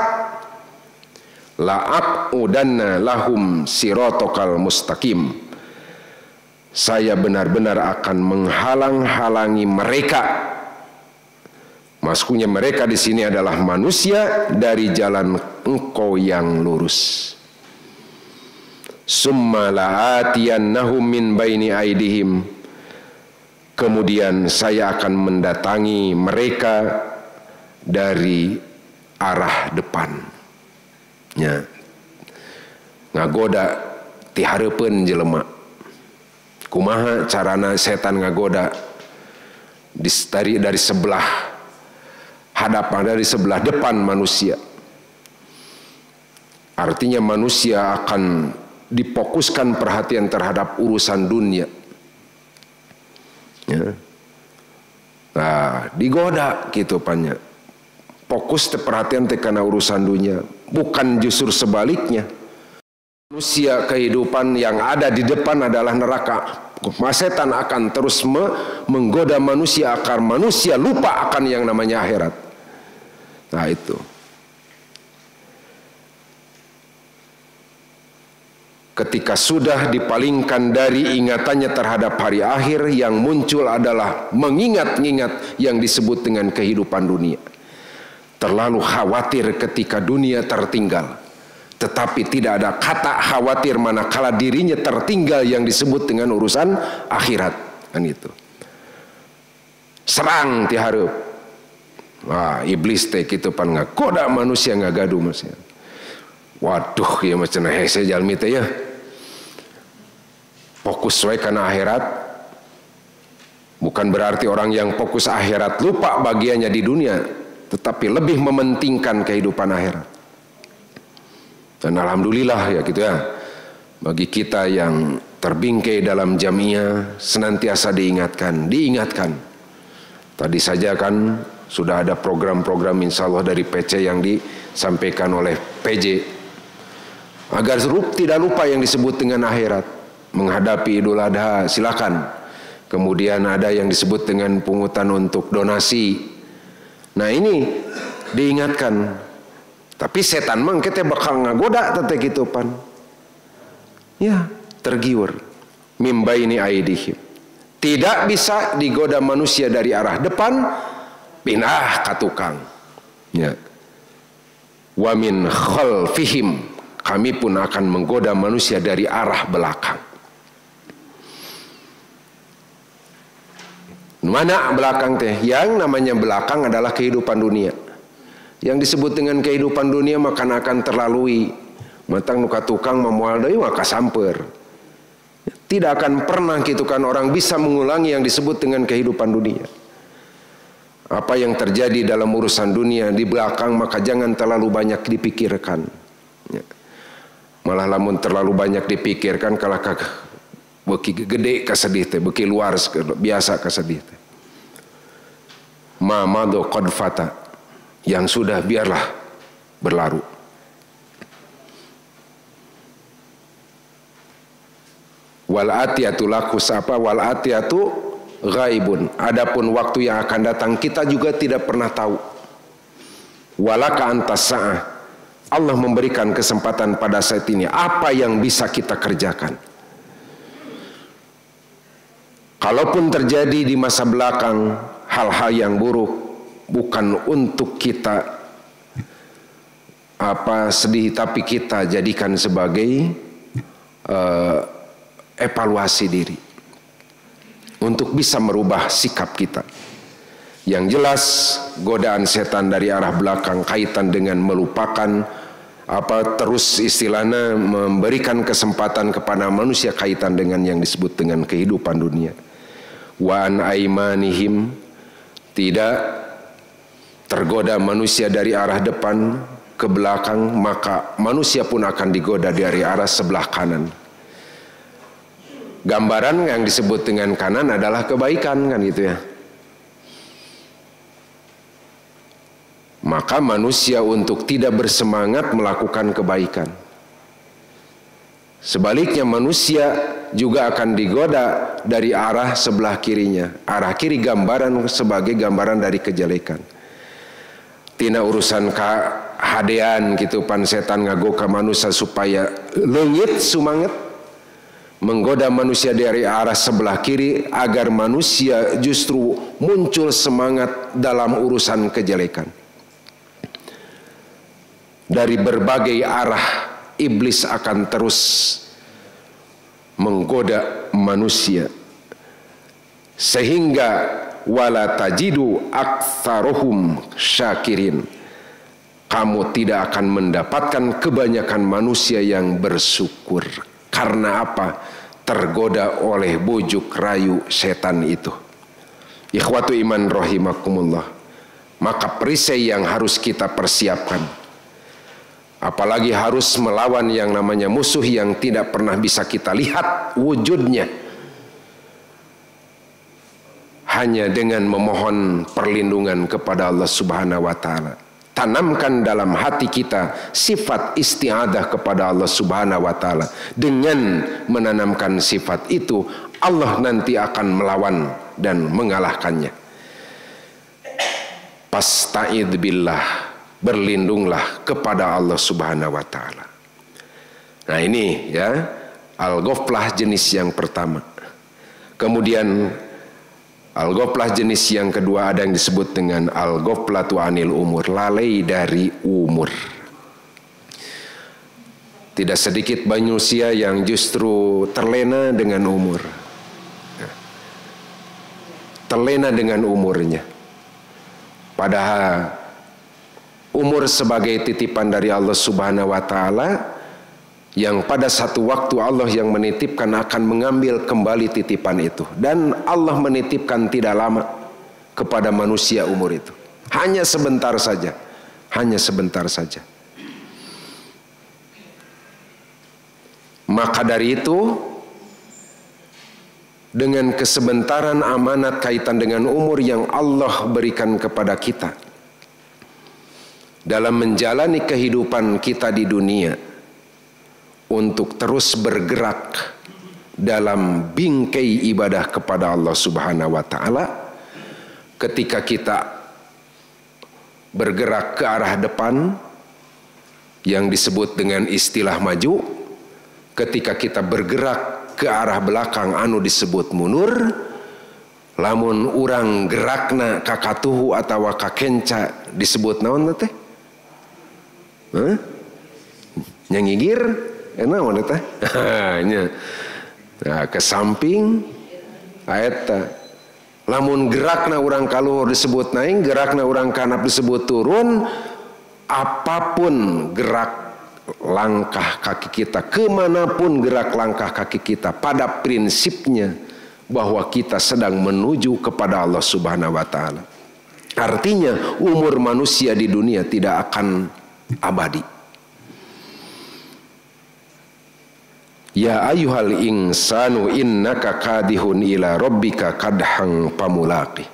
la'aqudanna lahum siratakal mustaqim. Saya benar-benar akan menghalang-halangi mereka. Maksudnya mereka di sini adalah manusia dari jalan engkau yang lurus. Summa la'atiyannahum min baini aidihim. Kemudian saya akan mendatangi mereka dari arah depan. Ya. Ngagoda ti hareupeun jelema. Kumaha carana setan ngagoda? Dari sebelah hadapan, dari sebelah depan manusia. Artinya manusia akan difokuskan perhatian terhadap urusan dunia. Ya. Nah, digoda gitu banyak. Fokus perhatian karena urusan dunia, bukan justru sebaliknya. Manusia kehidupan yang ada di depan adalah neraka. Setan akan terus menggoda manusia agar manusia lupa akan yang namanya akhirat. Nah, itu. Ketika sudah dipalingkan dari ingatannya terhadap hari akhir, yang muncul adalah mengingat-ingat yang disebut dengan kehidupan dunia. Terlalu khawatir ketika dunia tertinggal, tetapi tidak ada kata khawatir manakala dirinya tertinggal yang disebut dengan urusan akhirat. Kan itu. Serang ti hareup. Wah, iblis teh kitu pan ngagoda manusia ngagaduh manusia. Waduh, ieu mah cenah hese jalmi teh ya. Fokus wae kana akhirat, bukan Bukan berarti orang yang fokus akhirat lupa bagiannya di dunia, tetapi lebih mementingkan kehidupan akhirat. Dan alhamdulillah ya gitu ya, bagi kita yang terbingkai dalam jamiah senantiasa diingatkan. Tadi saja kan sudah ada program-program insya Allah dari PC yang disampaikan oleh PJ, agar tidak lupa yang disebut dengan akhirat. Menghadapi Idul Adha silakan. Kemudian ada yang disebut dengan pungutan untuk donasi. Nah ini diingatkan. Tapi setan mah kita bakal ngagoda tete gitu pan. Ya, tergiur. Mimba ini aidihim. Tidak bisa digoda manusia dari arah depan, pindah ke tukang. Ya. Wa min khalfihim, kami pun akan menggoda manusia dari arah belakang. Mana belakang teh? Yang namanya belakang adalah kehidupan dunia. Yang disebut dengan kehidupan dunia makan akan terlalui. Matang nuka tukang memual deui maka samper. Tidak akan pernah gitu kan orang bisa mengulangi yang disebut dengan kehidupan dunia. Apa yang terjadi dalam urusan dunia di belakang maka jangan terlalu banyak dipikirkan. Malah lamun terlalu banyak dipikirkan kalah beki gede kasedih teh, beki luar biasa kasedih teh. Ma madu qad fata, yang sudah biarlah berlalu. Wal atiyatu lakus apa wal atiyatu ghaibun. Adapun waktu yang akan datang kita juga tidak pernah tahu. Walaka antas sa'ah, Allah memberikan kesempatan pada saat ini apa yang bisa kita kerjakan. Kalaupun terjadi di masa belakang hal-hal yang buruk, bukan untuk kita sedih, tapi kita jadikan sebagai evaluasi diri untuk bisa merubah sikap kita. Yang jelas godaan setan dari arah belakang kaitan dengan melupakan terus istilahnya memberikan kesempatan kepada manusia kaitan dengan yang disebut dengan kehidupan dunia. Wa an aimanihim, tidak tergoda manusia dari arah depan ke belakang, maka manusia pun akan digoda dari arah sebelah kanan. Gambaran yang disebut dengan kanan adalah kebaikan kan gitu ya. Maka manusia untuk tidak bersemangat melakukan kebaikan. Sebaliknya manusia juga akan digoda dari arah sebelah kirinya. Arah kiri gambaran sebagai gambaran dari kejelekan. Tina urusan kahadean gitu pan setan ngago ka manusia supaya leungit sumanget, menggoda manusia dari arah sebelah kiri agar manusia justru muncul semangat dalam urusan kejelekan. Dari berbagai arah iblis akan terus menggoda manusia sehingga wala tajidu aktsaruhum syakirin, kamu tidak akan mendapatkan kebanyakan manusia yang bersyukur. Karena apa? Tergoda oleh bujuk rayu setan itu. Ikhwatu iman rahimakumullah. Maka perisai yang harus kita persiapkan, apalagi harus melawan yang namanya musuh yang tidak pernah bisa kita lihat wujudnya, hanya dengan memohon perlindungan kepada Allah Subhanahu wa taala. Tanamkan dalam hati kita sifat isti'adah kepada Allah Subhanahu wa taala. Dengan menanamkan sifat itu, Allah nanti akan melawan dan mengalahkannya. Pasta'id billah, berlindunglah kepada Allah Subhanahu wa taala. Nah ini ya, al-ghaflah jenis yang pertama. Kemudian al-ghaflah jenis yang kedua ada yang disebut dengan al-ghaflatu anil umur, lalai dari umur. Tidak sedikit manusia yang justru terlena dengan umur. Terlena dengan umurnya. Padahal umur sebagai titipan dari Allah Subhanahu wa taala yang pada satu waktu Allah yang menitipkan akan mengambil kembali titipan itu. Dan Allah menitipkan tidak lama kepada manusia umur itu. Hanya sebentar saja. Hanya sebentar saja. Maka dari itu, dengan kesebentaran amanat kaitan dengan umur yang Allah berikan kepada kita dalam menjalani kehidupan kita di dunia, untuk terus bergerak dalam bingkai ibadah kepada Allah Subhanahu wa taala, ketika kita bergerak ke arah depan yang disebut dengan istilah maju, ketika kita bergerak ke arah belakang anu disebut mundur, lamun urang gerakna kakatuhu atau kakenca disebut naon teh? Nyangigir? Naon teh? Nah, ke samping eta. Lamun gerakna urang kaluhur disebut naik, gerakna urang kanap disebut turun. Apapun gerak langkah kaki kita, kemanapun gerak langkah kaki kita, pada prinsipnya bahwa kita sedang menuju kepada Allah Subhanahu wa taala. Artinya umur manusia di dunia tidak akan abadi. Ya ayyuhal insanu innaka kadihun ila rabbika kadhang pamulaqi.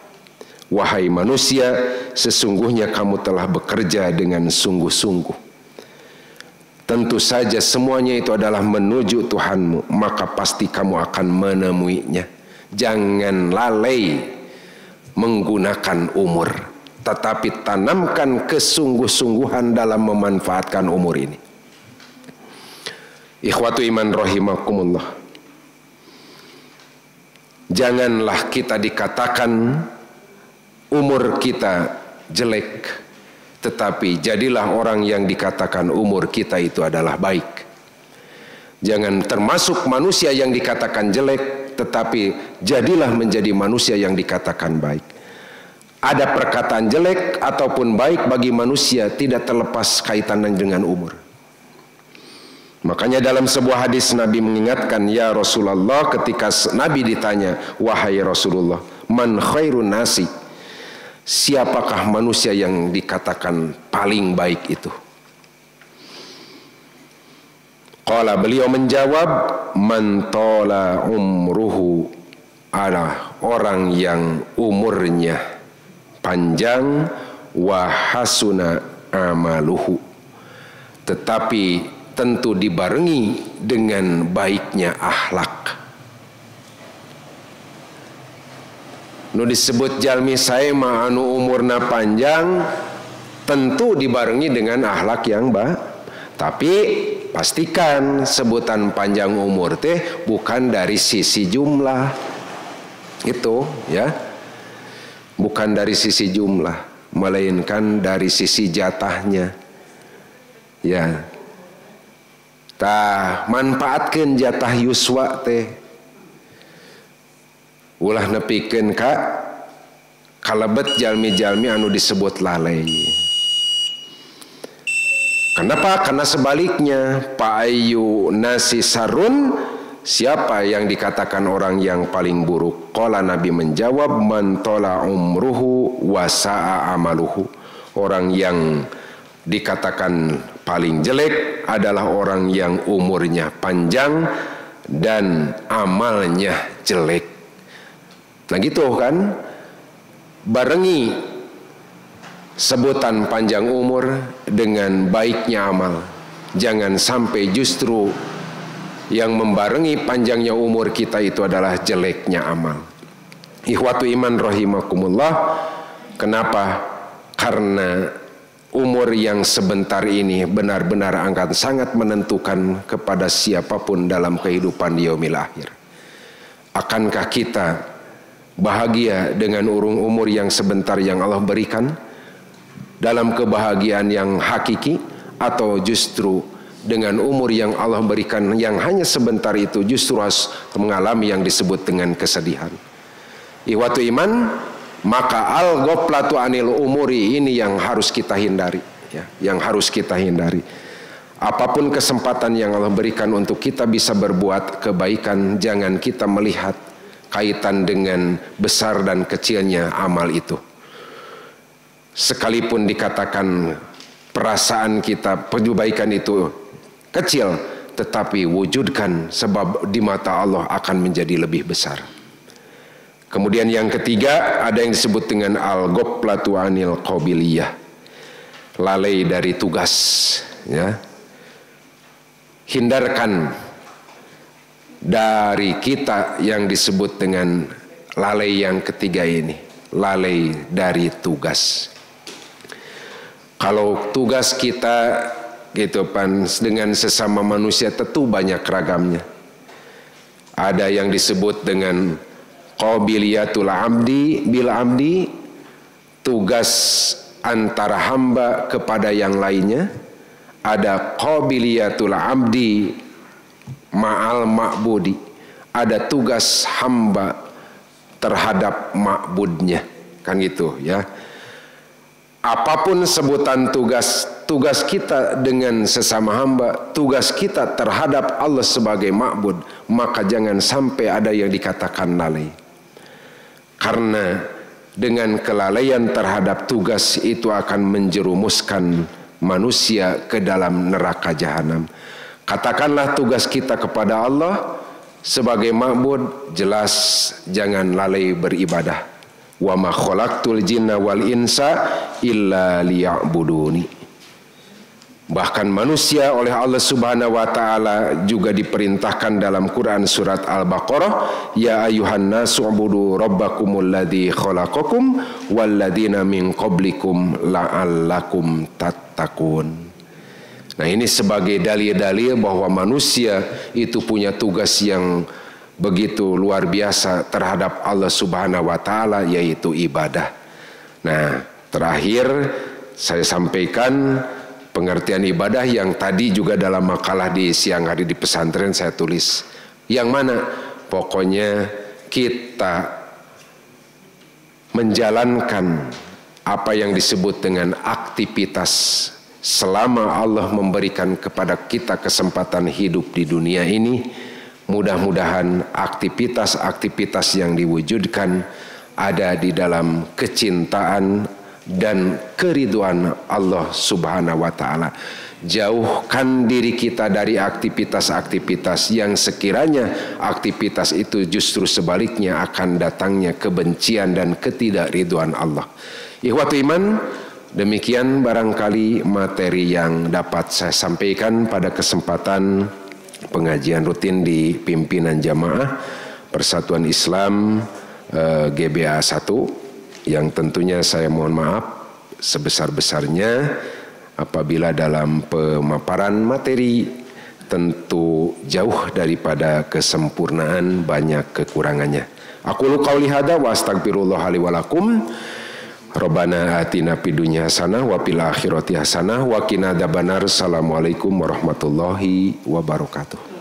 Wahai manusia, sesungguhnya kamu telah bekerja dengan sungguh-sungguh. Tentu saja semuanya itu adalah menuju Tuhanmu, maka pasti kamu akan menemuinya. Jangan lalai menggunakan umur, tetapi tanamkan kesungguh-sungguhan dalam memanfaatkan umur ini. Ikhwatu iman rahimakumullah. Janganlah kita dikatakan umur kita jelek, tetapi jadilah orang yang dikatakan umur kita itu adalah baik. Jangan termasuk manusia yang dikatakan jelek, tetapi jadilah menjadi manusia yang dikatakan baik. Ada perkataan jelek ataupun baik bagi manusia tidak terlepas kaitannya dengan umur. Makanya dalam sebuah hadis Nabi mengingatkan, ya Rasulullah, ketika Nabi ditanya, wahai Rasulullah, man khairun nasi, siapakah manusia yang dikatakan paling baik itu? Qala, beliau menjawab, man tola umruhu, adalah orang yang umurnya panjang, wa hasuna amaluhu, tetapi tentu dibarengi dengan baiknya akhlak. Nu disebut jalmi saema anu umurna panjang, tentu dibarengi dengan akhlak yang baik. Tapi pastikan sebutan panjang umur teh bukan dari sisi jumlah. Itu ya. Bukan dari sisi jumlah, melainkan dari sisi jatahnya. Ya. Tah manfaatkeun jatah yuswa teh. Ulah nepikeun ka kalebet jalmi-jalmi anu disebut lalai. Kenapa? Karena sebaliknya, Pa'ayu nasi sarun, siapa yang dikatakan orang yang paling buruk? Qala, Nabi menjawab, man tola umruhu wa sa'a amaluhu. Orang yang dikatakan paling jelek adalah orang yang umurnya panjang dan amalnya jelek. Nah gitu kan, barengi sebutan panjang umur dengan baiknya amal. Jangan sampai justru yang membarengi panjangnya umur kita itu adalah jeleknya amal. Ikhwatu iman rahimakumullah. Kenapa? Karena umur yang sebentar ini benar-benar akan sangat menentukan kepada siapapun dalam kehidupan di yaumil akhir. Akankah kita bahagia dengan umur yang sebentar yang Allah berikan, dalam kebahagiaan yang hakiki, atau justru dengan umur yang Allah berikan yang hanya sebentar itu justru harus mengalami yang disebut dengan kesedihan? Ikhwatu iman, maka al-ghaflatu anil umuri ini yang harus kita hindari, ya, yang harus kita hindari. Apapun kesempatan yang Allah berikan untuk kita bisa berbuat kebaikan, jangan kita melihat kaitan dengan besar dan kecilnya amal itu. Sekalipun dikatakan perasaan kita kebaikan itu kecil, tetapi wujudkan, sebab di mata Allah akan menjadi lebih besar. Kemudian yang ketiga, ada yang disebut dengan al-ghaflatu anil qabiliyah, lalai dari tugas, ya. Hindarkan dari kita yang disebut dengan lalai yang ketiga ini, lalai dari tugas. Kalau tugas kita gitu dengan sesama manusia tentu banyak ragamnya. Ada yang disebut dengan qabiliyatul amdi bil amdi, tugas antara hamba kepada yang lainnya. Ada qabiliyatul abdi ma'al ma'budi, ada tugas hamba terhadap ma'budnya, kan gitu ya. Apapun sebutan tugas kita dengan sesama hamba, tugas kita terhadap Allah sebagai ma'bud, maka jangan sampai ada yang dikatakan lalai. Karena dengan kelalaian terhadap tugas itu akan menjerumuskan manusia ke dalam neraka jahanam. Katakanlah tugas kita kepada Allah sebagai ma'bud, jelas jangan lalai beribadah. Wa ma khalaqtul jinna wal insa illa liya'buduni. Bahkan manusia oleh Allah Subhanahu wa taala juga diperintahkan dalam Quran surat Al-Baqarah, ya ayuhan nasu ubudu rabbakumul ladzi khalaqakum walladzina min qablikum la'allakum tattaqun. Nah, ini sebagai dalil-dalil bahwa manusia itu punya tugas yang begitu luar biasa terhadap Allah Subhanahu wa taala, yaitu ibadah. Nah, terakhir saya sampaikan pengertian ibadah yang tadi juga dalam makalah di siang hari di pesantren saya tulis. Yang mana pokoknya kita menjalankan apa yang disebut dengan aktivitas selama Allah memberikan kepada kita kesempatan hidup di dunia ini. Mudah-mudahan aktivitas-aktivitas yang diwujudkan ada di dalam kecintaan dan keridhaan Allah Subhanahu wa taala. Jauhkan diri kita dari aktivitas-aktivitas yang sekiranya aktivitas itu justru sebaliknya akan datangnya kebencian dan ketidakridhaan Allah. Ikhwatu iman, demikian barangkali materi yang dapat saya sampaikan pada kesempatan pengajian rutin di pimpinan jamaah Persatuan Islam GBA 1, yang tentunya saya mohon maaf sebesar-besarnya apabila dalam pemaparan materi tentu jauh daripada kesempurnaan, banyak kekurangannya. Aqulu qauli hadza wa astaghfirullah li wa lakum. Rabbana atina fid dunya hasanah wa fil akhirati hasanah wa qina adzabannar. Assalamualaikum warahmatullahi wabarakatuh.